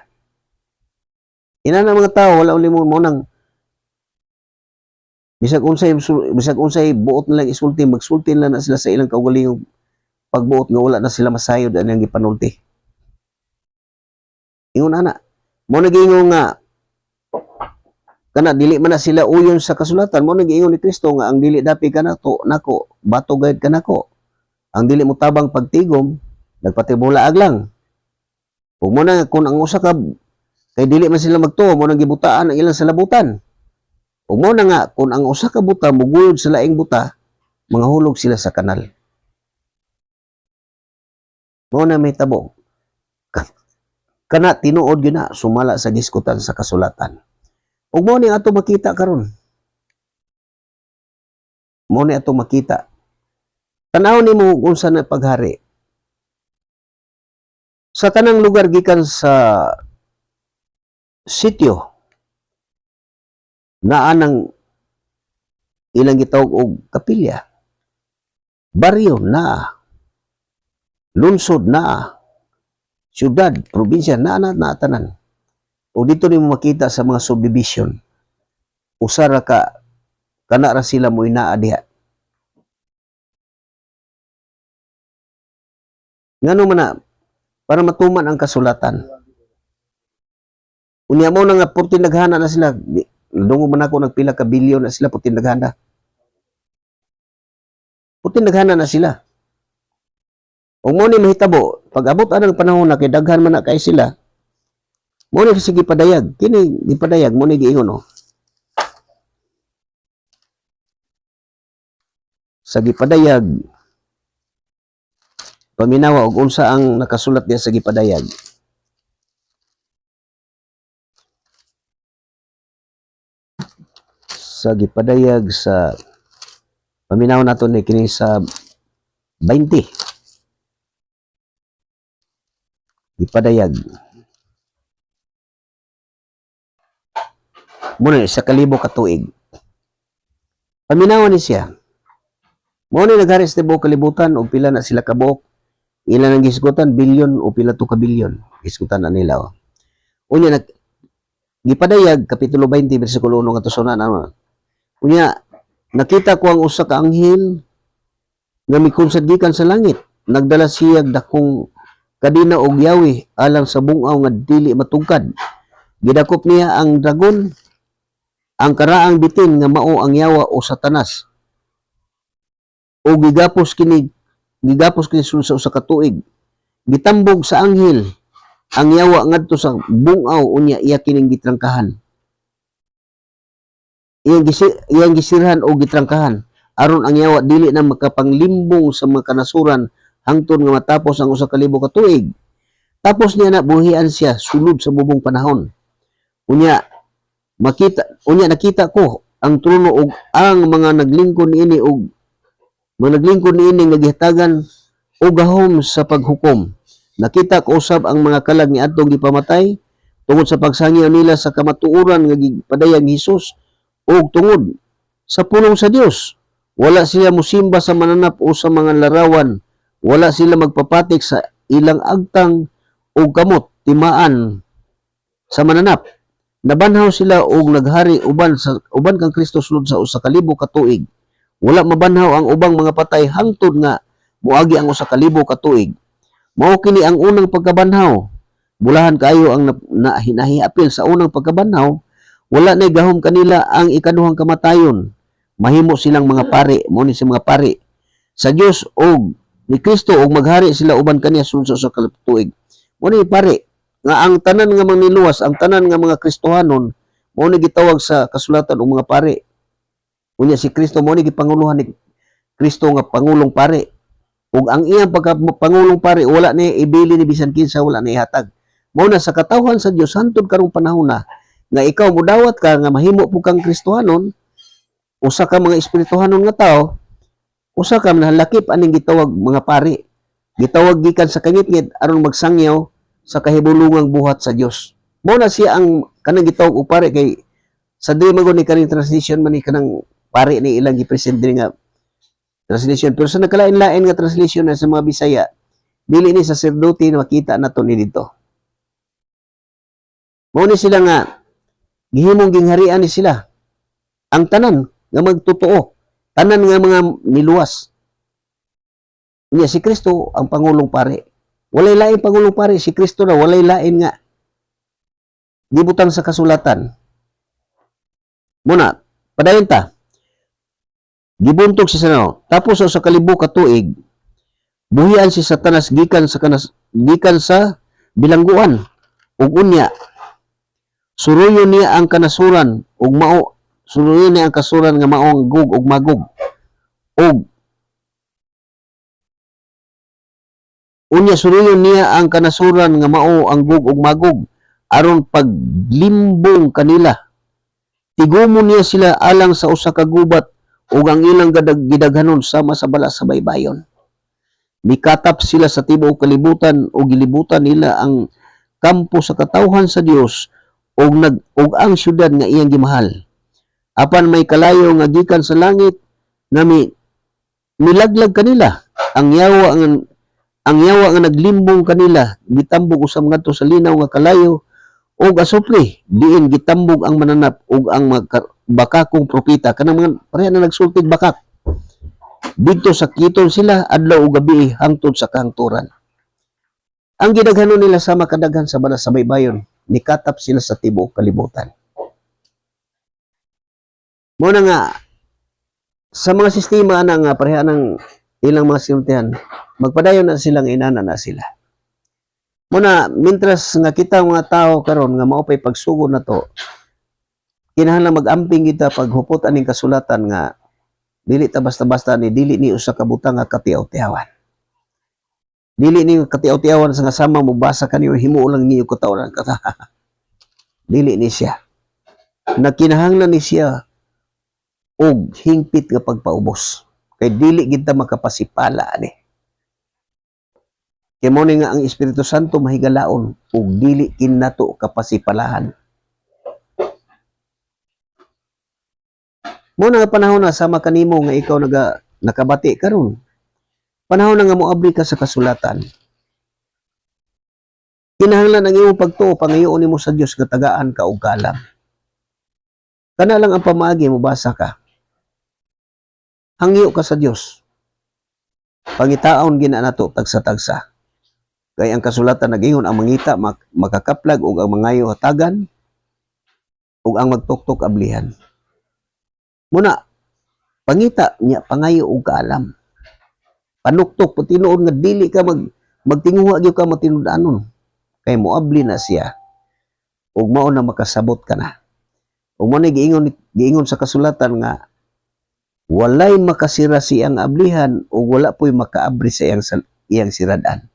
Ina na mga tao wala ulimon mo nang bisag unsay buot nilang isulti magsulti na sila sa ilang kaugalingong pagbuot nga wala na sila masayod anang gipanulti. Ingon ana mo nagingon nga kana dili man na sila uyon sa kasulatan mo nagingon ni Kristo nga ang dili dapi kanato nako bato gayud kanako ang dili mo tabang pagtigom nagpatibulaag lang ug mo na kun ang usa ka kay dili man sila magtuo mo nang gibutaan ang ilang salabutan ug mo na nga kun ang usa ka buta muguyod sa laing buta mangahulog sila sa kanal mo na may tabo kana tinuod gyud na sumala sa giskutan sa kasulatan ug mo ni ato makita karon mo ni ato makita tanaw nimo unsa na paghari sa tanang lugar gikan sa sityo naa nang ilang gitawag og kapilya baryo na lungsod na syudad probinsya na tanan o dito nimo makita sa mga subdivision usara ka kana ra sila mo inaa diha ngano man na para matuman ang kasulatan unya mo na nga purti naghana na sila dungo man ako nagpila ka bilyon na sila purti naghana na sila o mo ni mahitabo pag abot anang panahon na kay daghan man na kay sila mo ni sige padayag kini gipadayag mo ni giingon no sa gipadayag paminawa og unsa ang nakasulat diya sa gipadayag sa gipadayag sa paminaw nato ni kini sa 20 gipadayag muna sa kalibo ka tuig. Paminawan ni siya. Mo ni nagharis tibuok kalibutan og pila na sila kabuok. Ilan ang gisgutan bilyon o pila to ka bilyon. Gisgutan na nila. Oh. Unya gipadayag kapitulo 20 bersikulo 1 ngadto sa 9. Unya nakita ko ang usa ka anghel nga mikunsad gikan sa langit. Nagdala siya dakong kadina og yawi alang sa bungaw nga dili matugkad. Gidakop niya ang dragon, ang karaang bitin nga mao ang yawa o Satanas. O gigapos kini sa usa ka tuig. Gitambog sa anghel ang yawa ngadto sa bungaw unya iya kining gitrangkahan. Iyang gisirhan o gitrangkahan aron ang yawa dili na makapanglimbong sa mga kanasuran hangtod nga matapos ang usa ka libo ka tuig. Tapos niya na buhian siya sulod sa bubong panahon. Unya nakita ko ang trono ug ang mga naglingkod niini ug nga gihatagan og gahom sa paghukom. Nakita ko usab ang mga kalag ni adtong gipamatay tungod sa pagsangyaw nila sa kamatuoran nga gipadayag ni Hesus ug tungod sa pulong sa Dios. Wala sila musimba sa mananap o sa mga larawan. Wala sila magpapatik sa ilang agtang o kamot timaan sa mananap. Nabanhaw sila og naghari uban kang Kristo sulod sa usa ka libo ka tuig. Wala mabanhaw ang ubang mga patay hangtod nga moagi ang usa ka libo ka tuig. Mao kini ang unang pagkabanhaw. Bulahan kaayo ang hinahiapil sa unang pagkabanhaw. Wala nay gahom kanila ang ikaduhang kamatayon. Mahimo silang mga pari, mo ni si mga pari sa Dios og ni Kristo og maghari sila uban kaniya sulod sa usa ka tuig. Mo ni pari nga ang tanan nga mga niluwas, ang tanan nga mga Kristohanon mo ni gitawag sa kasulatan og mga pari. Unya si Kristo mo ni gipanguluhan ni Kristo nga pangulong pari. Ug ang iyang pagka-pangulong pari wala ni ibili ni bisan kinsa, wala ni ihatag. Mao na sa katawhan sa Dios hangtod karong panahon na nga ikaw modawat ka nga mahimo pud kang Kristohanon, usa ka mga espirituhanon nga tao, usa ka nahalakip aning gitawag mga pari. Gitawag gikan sa kangit-ngit aron magsangyaw sa kahibulungang buhat sa Dios. Mao na siya ang kanang gitawag og pari kay sa di man ni kaning translation man ni kanang pari ni ilang gipresent diri nga translation. Pero sa nagkalain-lain nga translation na sa mga Bisaya, dili ni saserdote na makita nato ni dito. Mao ni sila nga gihimong gingharian ni sila. Ang tanan nga magtotoo, tanan nga mga niluwas. Niya si Kristo ang pangulong pari. Walay lain pangulong pari, si Kristo na walay lain nga gibutang sa kasulatan. Muna, padayon ta. Gibuntog si Sanao. Tapos sa kalibo ka tuig, buhian si Satanas gikan sa bilangguan. Ug unya, suruyon niya ang kanasuran ug suruyon niya ang kasuran nga maong Gog ug Magog. Ug unya suruyon niya ang kanasuran nga mao ang Gog ug Magog aron paglimbong kanila. Tigumon niya sila alang sa usa ka gubat ug ang ilang gidaghanon sama sa bala sa baybayon. Mikatap sila sa tibuok kalibutan ug gilibutan nila ang kampo sa katawhan sa Dios ug ang syudad nga iyang gimahal. Apan may kalayo nga gikan sa langit nga milaglag kanila. Ang yawa nga naglimbong kanila gitambog usab ngadto sa linaw nga kalayo ug asupli diin gitambog ang mananap ug ang bakakong propeta kanang mga pareha na nagsultig bakak. Dito sakiton sila adlaw ug gabi hangtod sa kahangturan. Ang gidaghanon nila sa makadaghan sa bala sa baybayon, nikatap sila sa tibuok kalibutan. Mo na nga sa mga sistema na nga pareha ng ilang mga sinultihan, magpadayon na silang inana na sila. Muna, mintras nga kita mga tao karon nga maupay pagsugod na to, kinahanglan mag-amping kita paghupot aning kasulatan nga dili ta basta-basta ni dili ni usa ka butang nga katiaw-tiawan. Dili ni katiaw-tiawan sa nga sama mo basa kaniyo himo lang niyo katawran kata. Dili ni siya. Nakinahanglan ni siya og hingpit nga pagpaubos. Kay dili gid ta makapasipala ani. Kay mo ni nga ang Espiritu Santo mahigalaon ug dili kinato kapasipalahan. Mo na nga panahon na sama kanimo nga ikaw nakabati karon. Panahon na nga moabri ka sa kasulatan. Kinahanglan ang iyong pagtuo pangayoon nimo sa Dios nga tagaan ka og kalam. Kana lang ang pamaagi mo basa ka. Hangyo ka sa Dios. Pangitaon gina nato tagsa-tagsa. Kay ang kasulatan nag-ingon ang mangita makakaplag ug ang mangayo hatagan ug ang magtuktok ablihan. Muna pangita niya pangayo og kaalam. Panuktok pati tinuod nga dili ka magtinguha gyud ka matinud-anon. Kay moabli na siya. Ug mao na makasabot ka na. Ug mo ni giingon sa kasulatan nga walay makasira siyang ablihan ug wala po'y makaabri sa iyang siradan.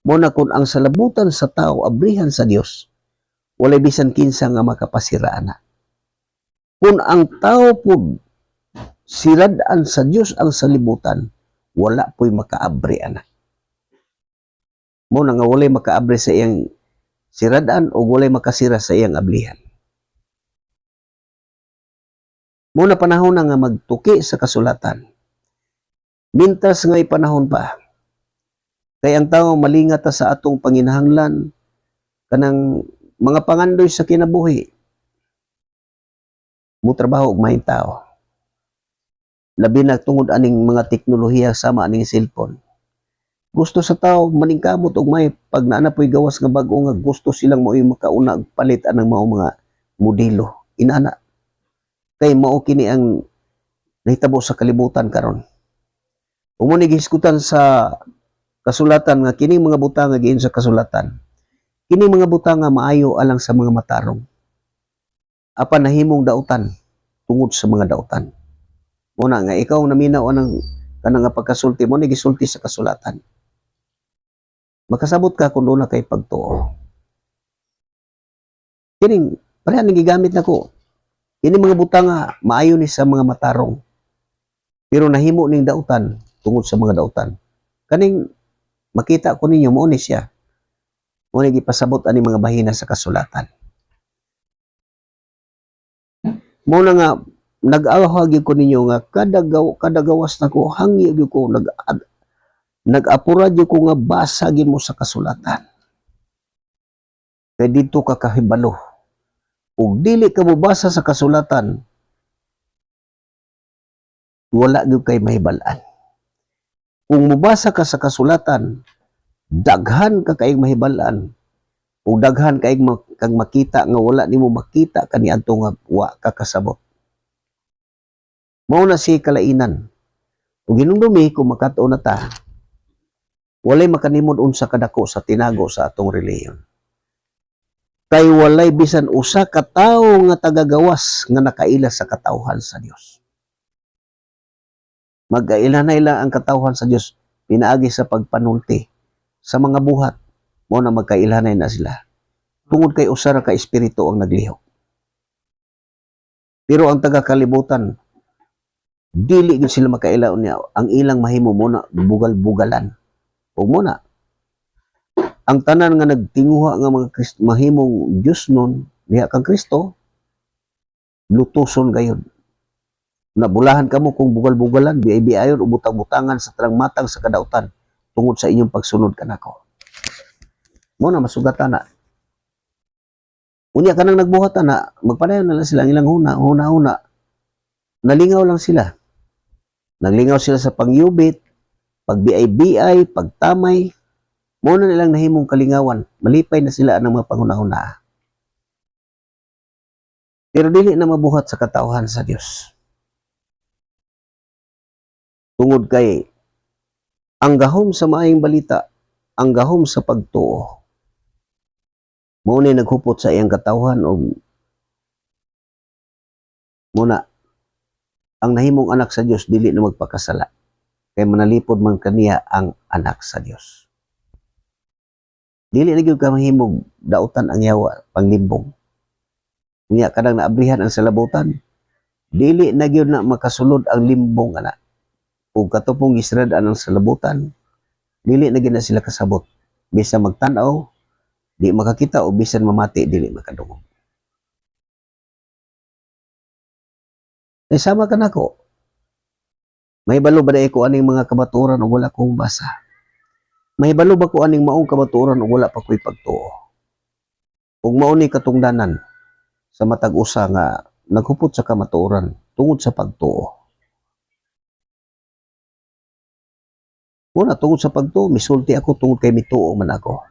Mo na kun ang salabutan sa tao abrihan sa Dios, walay bisan kinsa nga makapasira na. Kung ang tao po siradan sa Dios ang salibutan, wala po'y makaabri ana. Mo na nga walay makaabri sa iyang siradan o walay makasira sa iyang ablihan. Mo na panahon na nga magtuki sa kasulatan. Mintas nga'y panahon pa, kay ang tao malingat sa atong panginahanglan kanang mga pangandoy sa kinabuhi. Mo trabaho og maayong tao. Labi na tungod aning mga teknolohiya sama aning cellphone. Gusto sa tao maningkamot og may pag naa na po'y gawas nga bag-o nga gusto silang mao'y makauna og palit anang mga modelo. Inana. Kay mao kini ang nahitabo sa kalibutan karon. Umo ni gihisgutan sa kasulatan nga kining mga butang nga giin sa kasulatan. Kining mga butang nga maayo alang sa mga matarong. Apan nahimong dautan tungod sa mga dautan. Muna nga ikaw naminaw anang kanang nga pagkasulti mo ni gisulti sa kasulatan. Makasabot ka kung doon na kay pagtuo. Kining pareha ning gigamit nako. Kining mga butang nga maayo ni sa mga matarong. Pero nahimo ning dautan tungod sa mga dautan. Kaning makita ko ninyo mo ni siya. Mo ni gipasabot ani mga bahina sa kasulatan. Mo na nga nag-awhag ko ninyo nga kada gawas nako hangi gyud ko nag-apura gyud ko nga basagin mo sa kasulatan. Kay dito ka kahibalo. Ug dili ka mobasa sa kasulatan, wala gyud kay mahibal-an. Kung mobasa ka sa kasulatan, daghan ka kay mahibal-an. Ug daghan kay kang makita nga wala nimo makita kaniadto nga wa ka kasabot. Mao na si kalainan. Ug hinumdumi kung makatuo na ta, walay makanimod unsa kadako sa tinago sa atong relihiyon. Kay walay bisan usa ka tawo nga tagagawas nga nakaila sa katawhan sa Dios. Magkailanay lang ang katawhan sa Dios pinaagi sa pagpanulti sa mga buhat mo na magkailanay na sila. Tungod kay usa ra ka espiritu ang naglihok. Pero ang taga-kalibutan dili gyud sila makailaon niya. Ang ilang mahimo mo na bugal-bugalan. O mo na ang tanan nga nagtinguha nga mga mahimong Diyos nun, diha kang Kristo, lutuson gayon. Nabulahan ka mo kung bugal-bugalan, biay-biayon, ubutang-butangan sa trang-matang sa kadautan, tungod sa inyong pagsunod kanako. Mo na masugatan na. Unya ka nang nagbuhatan na, magpadayon na lang sila ang ilang huna. Nalingaw lang sila. Naglingaw sila sa pangyubit, pagbiay-biay, pagtamay, mo na nilang nahimong kalingawan, malipay na sila ng mga panghuna-huna. Pero dili na mabuhat sa katawhan sa Dios. Tungod kay ang gahom sa maayong balita, ang gahom sa pagtuo, mo na naghupot sa iyang katawhan o muna ang nahimong anak sa Dios dili na magpakasala kay manalipod man kaniya ang anak sa Dios. Dili na gyud ka mahimog dautan ang yawa panglimbong. Unya kadang naabrihan ang salabutan, dili na gyud na makasulod ang limbong ana. Ug katupong gisrad ang salabutan, dili na gyud na sila kasabot. Bisan magtan-aw, di makakita o bisan mamati dili makadungog. Eh sama ka nako. May balo ba ko aning mga kabaturan o wala kong basa? May balo ba ko aning maong kabaturan o wala pa ko'y pagtuo? Ug mao ni katungdanan sa matag usa nga naghupot sa kamatuoran tungod sa pagtuo. Muna tungod sa pagtuo, misulti ako tungod kay mituo man ako.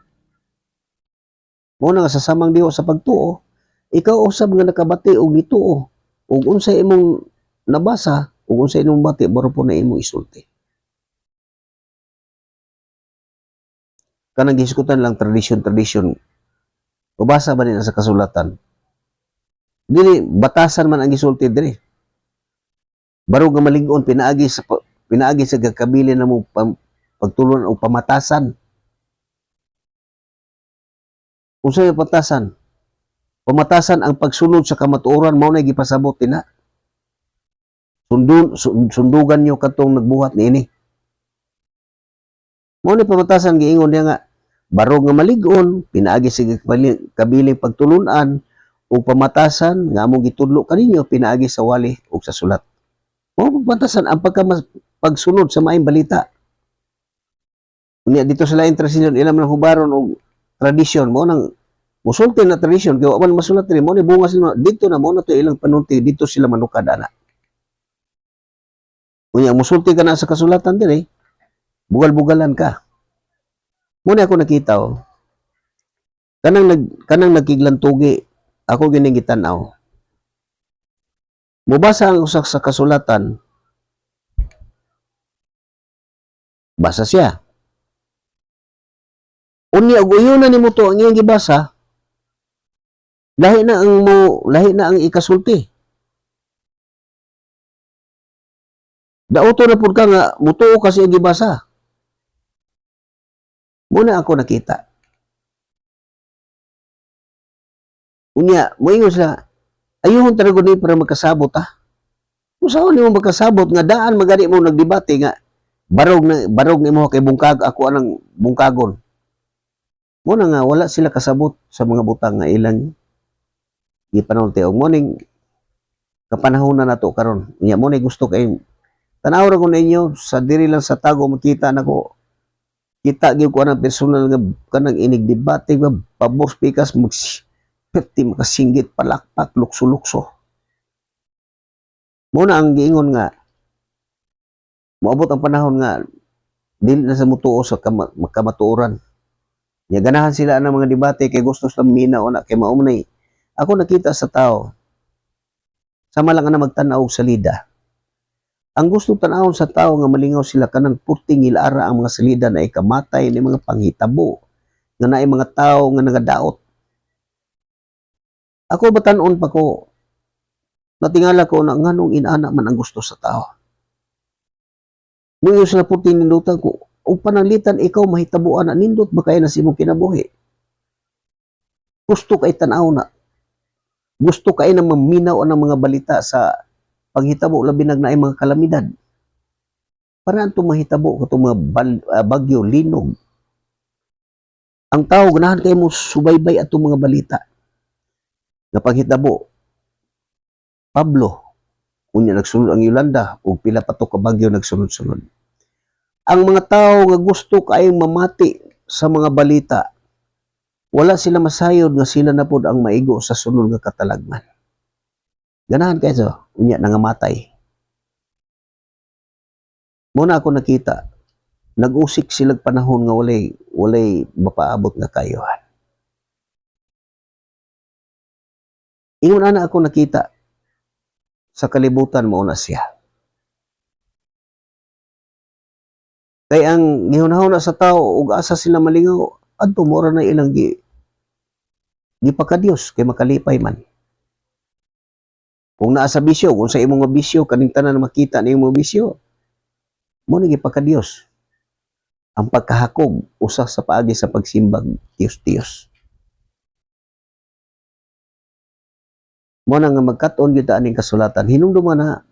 Muna nga sa samang diwa sa pagtuo, ikaw usab nga nakabati og gituo. Ug unsay imong nabasa, ug unsay imong bati baro po na imong isulti. Kanang giskutan lang tradisyon. Mabasa ba nila sa kasulatan? Dili batasan man ang gisulti diri. Baro nga malig-on pinaagi sa gakabili na mo pagtulon o pamatasan. Unsay pamatasan? Pamatasan ang pagsunod sa kamatuoran mao na gipasabot na. Sundugan nyo katong nagbuhat niini. Mao ni pamatasan giingon niya nga barog nga malig-on pinaagi sa kabiling pagtulunan o pamatasan nga among gitudlo kaninyo pinaagi sa wali o sa sulat. Mao pamatasan ang pagsunod sa maayong balita. Unya dito sa lain tradisyon ilang man hubaron og tradisyon mo nang musulti na tradisyon kay wa man masulat diri mo ni bunga sila dito na mo na to ilang panunti dito sila manukad ana. Unya musulti ka na sa kasulatan diri bugal-bugalan ka. Muna ako nakita kanang nagkiglantugi ako gining gitan-aw. Mubasa ang usa sa kasulatan basa siya. Unya og uyunan nimo to ang iyang gibasa lahi na ang ikasulti. Dauto na pud ka nga mutuo kasi ang gibasa. Muna ako nakita. Unya, moingon sila, ayuhon talaga ni para magkasabot ha. Kung saan ni mo magkasabot nga daan magani mo nagdebate nga barog ni mo kay bungkag ako anang bungkagon. Muna nga wala sila kasabot sa mga butang nga ilang gipanulti og morning kapanahon na nato karon. Unya mo ni gusto kay tanaw ra ko ninyo sa diri lang sa tago makita nako kita gyud ko anang personal nga kanang inig debate nga pabor pikas perti makasinggit palakpak lukso-lukso. Muna ang giingon nga moabot ang panahon nga dili na sa mutuo sa kamatuoran. Nya ganahan sila ng mga debate kay gusto sa minaw na kay mao man ako nakita sa tao sama lang na magtan-aw og salida. Ang gusto tan-awon sa tao nga malingaw sila kanang puting ilara ang mga salida na ikamatay ni mga panghitabo nga naay mga tao nga nagadaot. Ako batan-on pa ko natingala ko na nganong inana man ang gusto sa tao. Muyo sila puting nindutan ko o pananglitan ikaw mahitabuan na nindot ba kay na si imong kinabuhi. Gusto kay tan-aw na. Gusto kay na maminaw ang mga balita sa paghitabo labi naay mga kalamidad. Para anto mahitabo katong mga bagyo linog. Ang tao ganahan kay mo subaybay atong mga balita. Nga paghitabo Pablo unya nagsunod ang Yolanda ug pila pa to ka bagyo nagsunod-sunod. Ang mga tao nga gusto kayong mamati sa mga balita, wala sila masayod nga sila na pod ang maigo sa sunod nga katalagman. Ganahan kayo, unya nangamatay. Muna ako nakita, nag-usik sila panahon nga walay mapaabot nga kayuhan. Ingon ana ako nakita, sa kalibutan mo na siya. Kay ang gihunahon na sa tao ug asa sila malingaw adto mo ra na ilang gipakadios kay makalipay man. Kung naa sa bisyo, kung sa imong bisyo kaning tanan makita ni imong bisyo, mo ni gipakadios. Ang pagkahakog usa sa paagi sa pagsimbag Dios. Mo na nga magkat-on gyud aning kasulatan, hinumduman na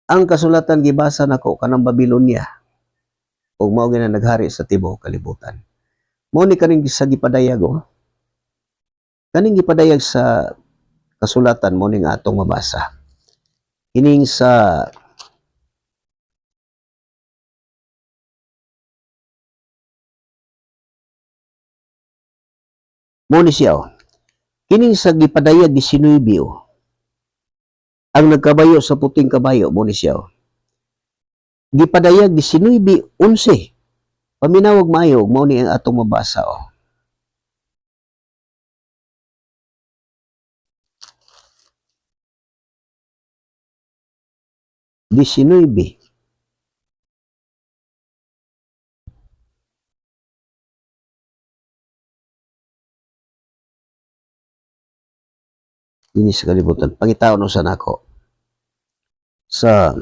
ang kasulatan gibasa nako kanang Babilonia ug mao gyud naghari sa tibuok kalibutan. Mo ni kaning sa gipadayag kaning gipadayag sa kasulatan mo ning atong mabasa. Kining sa mo ni siya kining sa gipadayag 19 ang nagkabayo sa puting kabayo mo ni siya gipadayag 19:11 paminawag maayo mao ni ang atong mabasa 19. Ini sa kalibutan pangitaon usa nako sa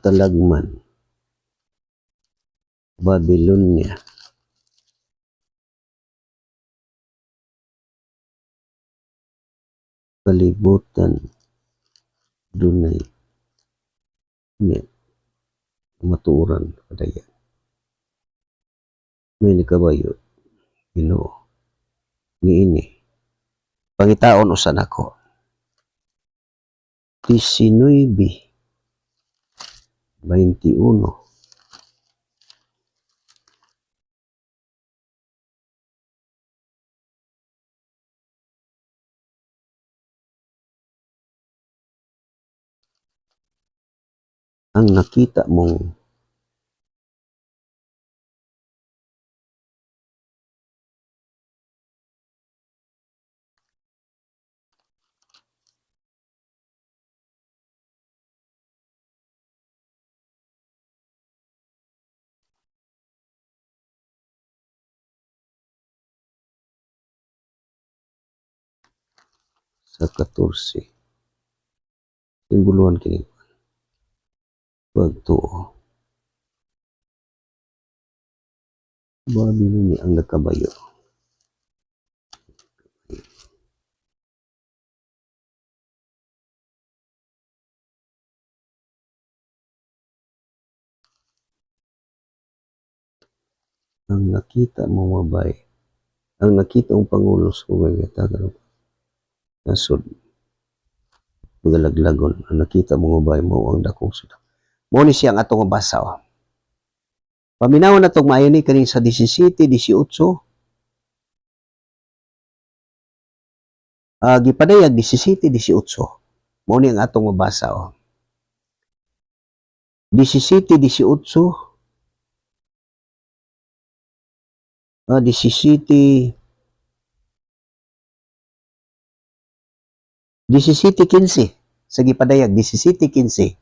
talagman Babylonia kalibutan dunay ni matuoran padayag may nikabayo Ginoo niini pangitaon usa nako 19:21 ang nakita mong sa 14 simboluhan kini pagtuo Babylonia ang nagkabayo ang nakita mo mabay ang nakita ang pangulo sa kagatagan nasod magalaglagon ang nakita mo mabay mo ang dakong suda mo ni siya ang atong mabasa paminaw na tong maayo ni kaning sa 17-18 gipadayag 17-18 mo ni ang atong mabasa 17-18 17 17:15 sa gipadayag 17:15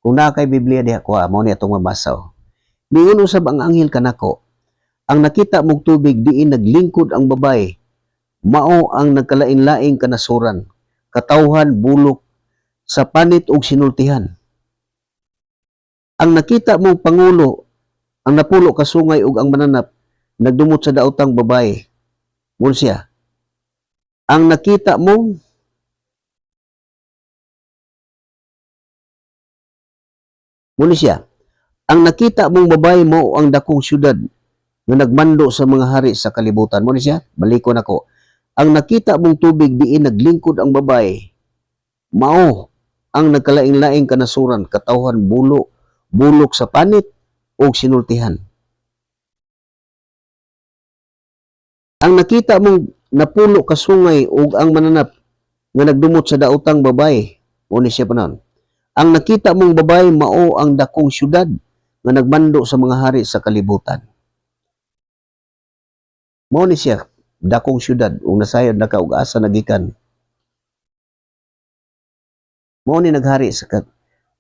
kung naa kay Biblia diha kuha mo ni atong mabasa miingon usab ang anghel kanako ang nakita mong tubig diin naglingkod ang babae mao ang nagkalain-laing kanasuran katawhan bulok sa panit ug sinultihan ang nakita mong pangulo ang napulo ka sungay ug ang mananap nagdumot sa daotang babae mo siya ang nakita mong muna siya, ang nakita mong babae mo ang dakong syudad nga nagmando sa mga hari sa kalibutan. Muna siya, balikon ako. Ang nakita mong tubig diin naglingkod ang babae, mao ang nagkalaing-laing kanasuran, katawhan bulok sa panit o sinultihan. Ang nakita mong napulo ka sungay o ang mananap nga nagdumot sa daotang babae, muna siya panon. Ang nakita mong babae mao ang dakong syudad nga nagmando sa mga hari sa kalibutan. Mao ni siya dakong syudad ug nasayod na ka ug asa nagikan. Mao ni naghari sa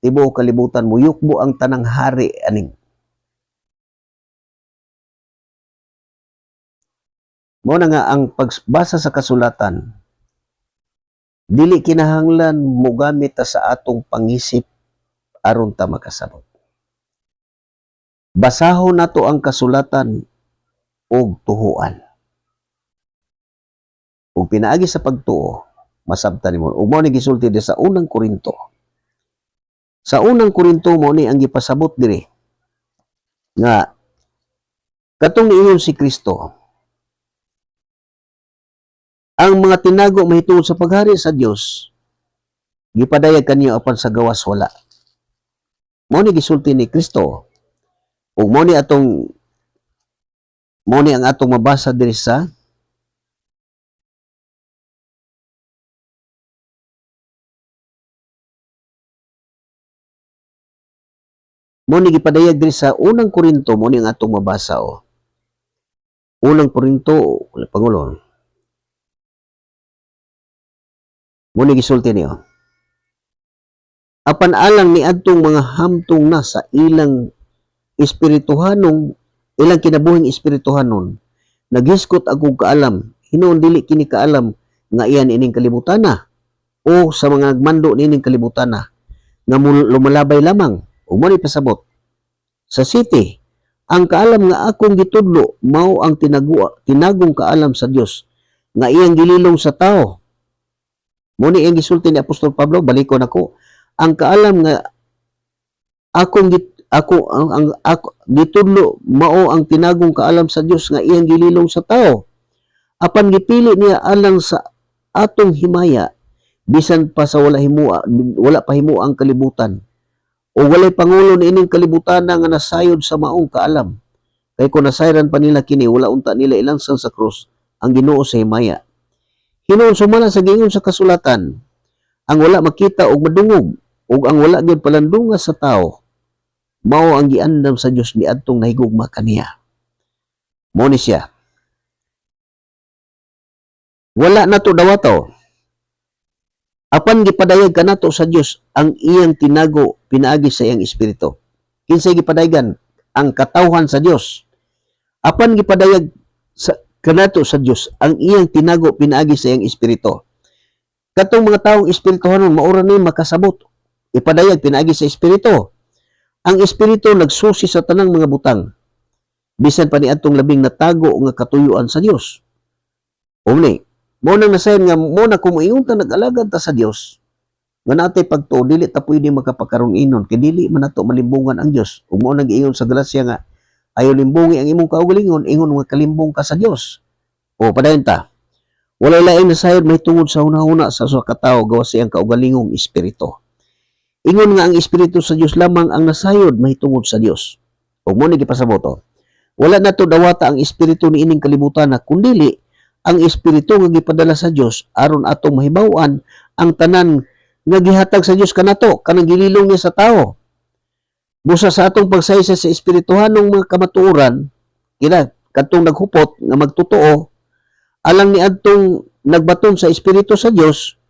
tibuok kalibutan muyukbo ang tanang hari aning. Mao na nga ang pagbasa sa kasulatan dili kinahanglan mo gamit ta sa atong pangisip aron ta makasabot. Basahon nato ang kasulatan og tuhuan. Kung pinaagi sa pagtuo, masabtan nimo. Ug mao ni gisulti sa unang Korinto. Sa unang Korinto mo ni ang gipasabot diri nga katong niingon si Kristo, ang mga tinago mahitungod sa paghari sa Dios gipadayag kaniya apan sa gawas wala. Mao ni gisulti ni Kristo. Ug mao ni ang atong mabasa diri sa mo ni gipadayag diri sa unang Korinto, mo ni ang atong mabasa o. Unang Korinto, Pangulo. Mo ni gisulti niyo. Apan alang ni adtong mga hamtong na sa ilang espirituhanong, ilang kinabuhing espirituhanon, naghiskot ako kaalam, hinuon dili kini kaalam nga iyan ining kalibutana o sa mga nagmando nining kalibutana nga lumalabay lamang. O mo ni pasabot sa city, ang kaalam nga akong gitudlo mao ang tinagong kaalam sa Dios nga iyang gililong sa tao. Mo ni ang gisulti ni Apostol Pablo, balikon ako, ang kaalam nga ako gitudlo mao ang tinagong kaalam sa Dios nga iyang gililong sa tao. Apan gipili niya alang sa atong himaya bisan pa sa wala pa himua ang kalibutan. O walay pangulo niining kalibutan nga nasayod sa maong kaalam. Kay kung nasayran pa nila kini, wala unta nila ilangsang sa krus ang Ginoo sa himaya. Hinuon sumala sa giingon sa kasulatan, ang wala makita og madungog, ug ang wala gyud palandunga sa tao, mao ang giandam sa Dios niadtong nahigugma kaniya. Mao ni siya. Wala nato dawato. Apan gipadayag kanato sa Dios ang iyang tinago pinaagi sa iyang espiritu. Kinsay gipadayagan? Ang katawhan sa Dios. Apan gipadayag kanato sa Dios ang iyang tinago pinaagi sa iyang espiritu. Katong mga taong espirituhanon maura ni makasabot. Ipadayag pinaagi sa espiritu. Ang espiritu nagsusi sa tanang mga butang. Bisan pa ni atong labing natago nga katuyuan sa Dios. Umni, mo nang nasayon nga mo na kumuingon ta nag-alagad ta sa Dios. Nga natay pagtuo dili ta pwede makapakaron inon kay dili man nato malimbungan ang Dios. Ug mo nang giingon sa Galacia nga ayaw limbungi ang imong kaugalingon, ingon nga kalimbong ka sa Dios. O padayon ta. Walay laing nasayod mahitungod sa hunahuna sa usa ka tawo gawas sa iyang kaugalingong espiritu. Ingon nga ang espiritu sa Dios lamang ang nasayod mahitungod sa Dios. Ug mo ni gipasabot. Wala nato dawata ang espiritu niining kalibutan na kundili ang espiritu nga gipadala sa Dios aron atong mahibaw-an ang tanan nga gihatag sa Dios kanato kanang gililong niya sa tawo. Busa sa atong pagsaysa sa espirituhanong mga kamatuoran, kina kadtong naghupot nga magtotoo alang ni adtong nagbaton sa espiritu sa Dios,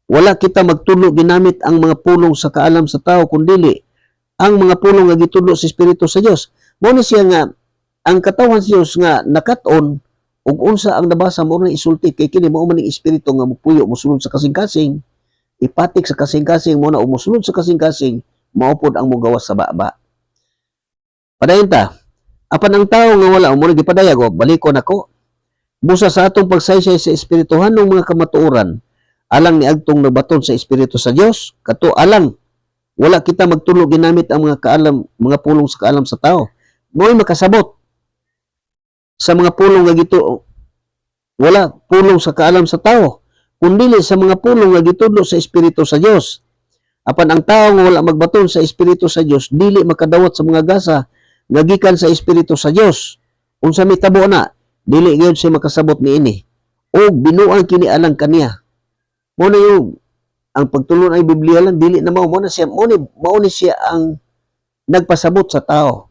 wala kita magtulo ginamit ang mga pulong sa kaalam sa tao kundili ang mga pulong nga gitudlo sa espiritu sa Dios. Mao ni siya nga ang katawhan sa Dios nga nakat-on ug unsa ang nabasa mo na isulti kay kini mao man ang espiritu nga mupuyo mosulod sa kasing-kasing, ipatik sa kasing-kasing mo na ug mosulod sa kasing-kasing, maupod ang mugawas sa baba. Padayon ta. Apan ang tawo nga wala mo gipadayag og balikon ako. Busa sa atong pagsaysay sa espirituhanong mga kamatuoran, alang ni agtong nabaton sa espiritu sa Dios, kato alang wala kita magtulo ginamit ang mga kaalam, mga pulong sa kaalam sa tao. Mo'y makasabot sa mga pulong nga gito, wala pulong sa kaalam sa tao, kundi sa mga pulong nga gitudlo sa espiritu sa Dios. Apan ang tao nga wala magbaton sa espiritu sa Dios, dili makadawat sa mga gasa nga gikan sa espiritu sa Dios. Unsa mitabo na, dili gyud siya makasabot niini. Og binuang kini alang kaniya. Mo na yung ang pagtulon ay Biblia lang dili na mao na siya, mao ni siya ang nagpasabot sa tao.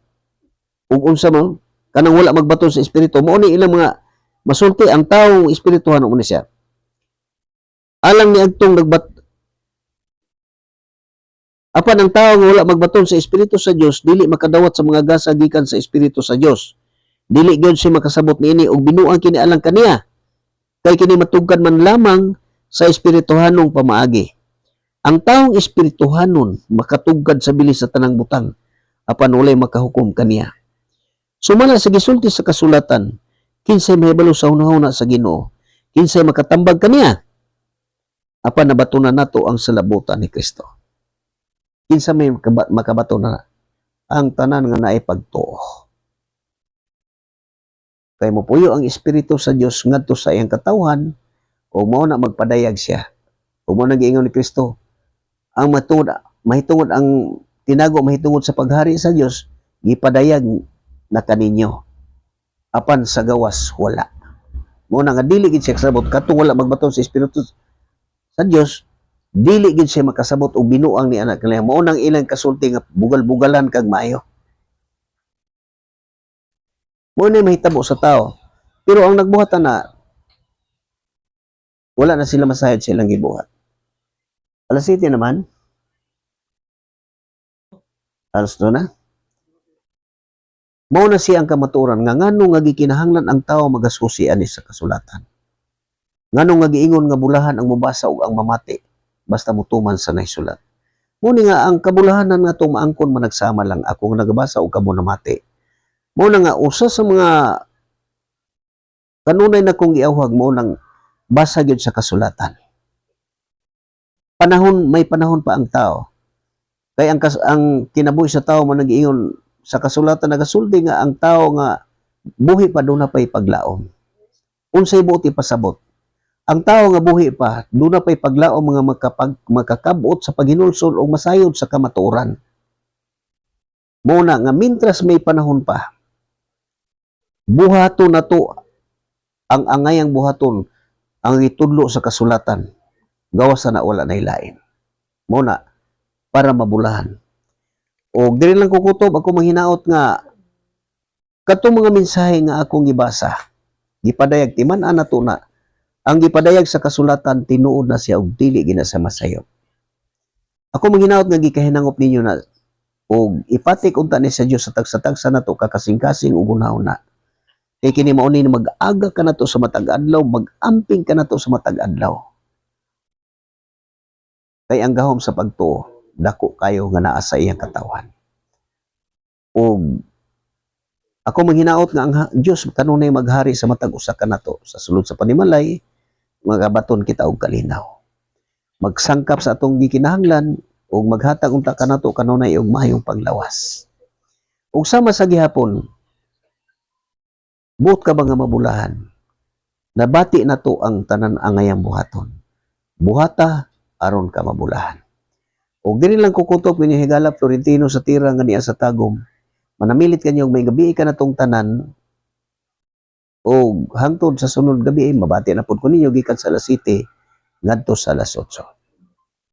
Ug unsa man kanang wala magbaton sa espiritu, mao ni ilang mga masulti ang taong espirituhan mo ni siya. Alang ni agtong apan ang tao nga wala magbaton sa espiritu sa Dios dili makadawat sa mga gasa gikan sa espiritu sa Dios. Dili gyud siya makasabot niini og binuang kini alang kaniya. Kay kini matugkad man lamang sa espirituhanong pamaagi. Ang taong espirituhanon makatugkad sa bilis sa tanang butang. apan walay makahukom kaniya. Sumala sa gisulti sa kasulatan, kinsay mahibalo sa hunahuna sa Ginoo, kinsay makatambag kaniya, apan nabatunan nato ang salabutan ni Kristo. Kinsa may makabato na ang tanan nga naay pagtuo. Kay mopuyo ang Espiritu sa Dios ngadto sa iyang katawhan, o mao na magpadayag siya. O mao na giingon ni Kristo, ang mahitungod ang tinago mahitungod sa paghari sa Dios, gipadayag na kaninyo. Apan sa gawas wala. Mao na nga dili gid siya kasabot kadtong wala magbaton sa Espiritu sa Dios, dili gid siya makasabot og binuang ni anak kanila. Mao nang ilang kasulti nga bugal-bugalan kag maayo. Mao na mahitabo sa tao. Pero ang nagbuhatan na wala na sila masayad sa ilang gibuhat. Alas 7 naman. Alas 2 na. Mao na siya ang kamaturan nga ngano nga gikinahanglan ang tao magasusi ani sa kasulatan. Ngano nga giingon nga bulahan ang mubasa ug ang mamati basta mutuman sa naisulat. Muni nga ang kabulahanan nga itong maangkon managsama lang ako nga nagabasa ug kamo namati. Muna nga usa sa mga kanunay na kong giawhag mo nang basa gyud sa kasulatan. May panahon pa ang tao. Kay ang kinabuhi sa tao man nag-iingon sa kasulatan nagasulti nga ang tao nga buhi pa doon na pa'y paglaom. Unsay buot ipasabot. Ang tao nga buhi pa doon na pa'y paglaom mga makakabot sa paghinulsol o masayod sa kamaturan. Muna nga mintras may panahon pa, buhaton na to ang angayang buhaton ang itudlo sa kasulatan gawas na wala na ilain muna para mabulahan. O diri lang kukutob ako manghinaot nga katong mga mensahe nga akong gibasa gipadayag timan-an nato na ang gipadayag sa kasulatan tinuod na siya og dili gina sa masayop. Ako manghinaot nga gikahinangop ninyo na og ipatik unta ni sa Dios sa tagsa-tagsa nato kakasing-kasing ug una-una. Kay kini mao ni mag-aga ka nato sa matag adlaw, mag-amping ka nato sa matag adlaw. Kay ang gahom sa pagtuo, dako kayo nga naa sa iyang katawan. O ako manghinaot nga ang Dios kanunay maghari sa matag usa ka nato sa sulod sa panimalay, magabaton kita og kalinaw. Magsangkap sa atong gikinahanglan ug maghatag unta ka nato kanunay og maayong paglawas. Ug sama sa gihapon, buot ka ba nga mabulahan? Nabati na to ang tanan angayang buhaton. Buhata aron ka mabulahan. O diri lang kukutok ninyo higala Florentino sa tira nga niya sa tagom. Manamilit kanyang may gabi ka na tong tanan. O hangtod sa sunod gabi, mabati na po ko ninyo gikan sa alas 7 ngadto sa alas 8.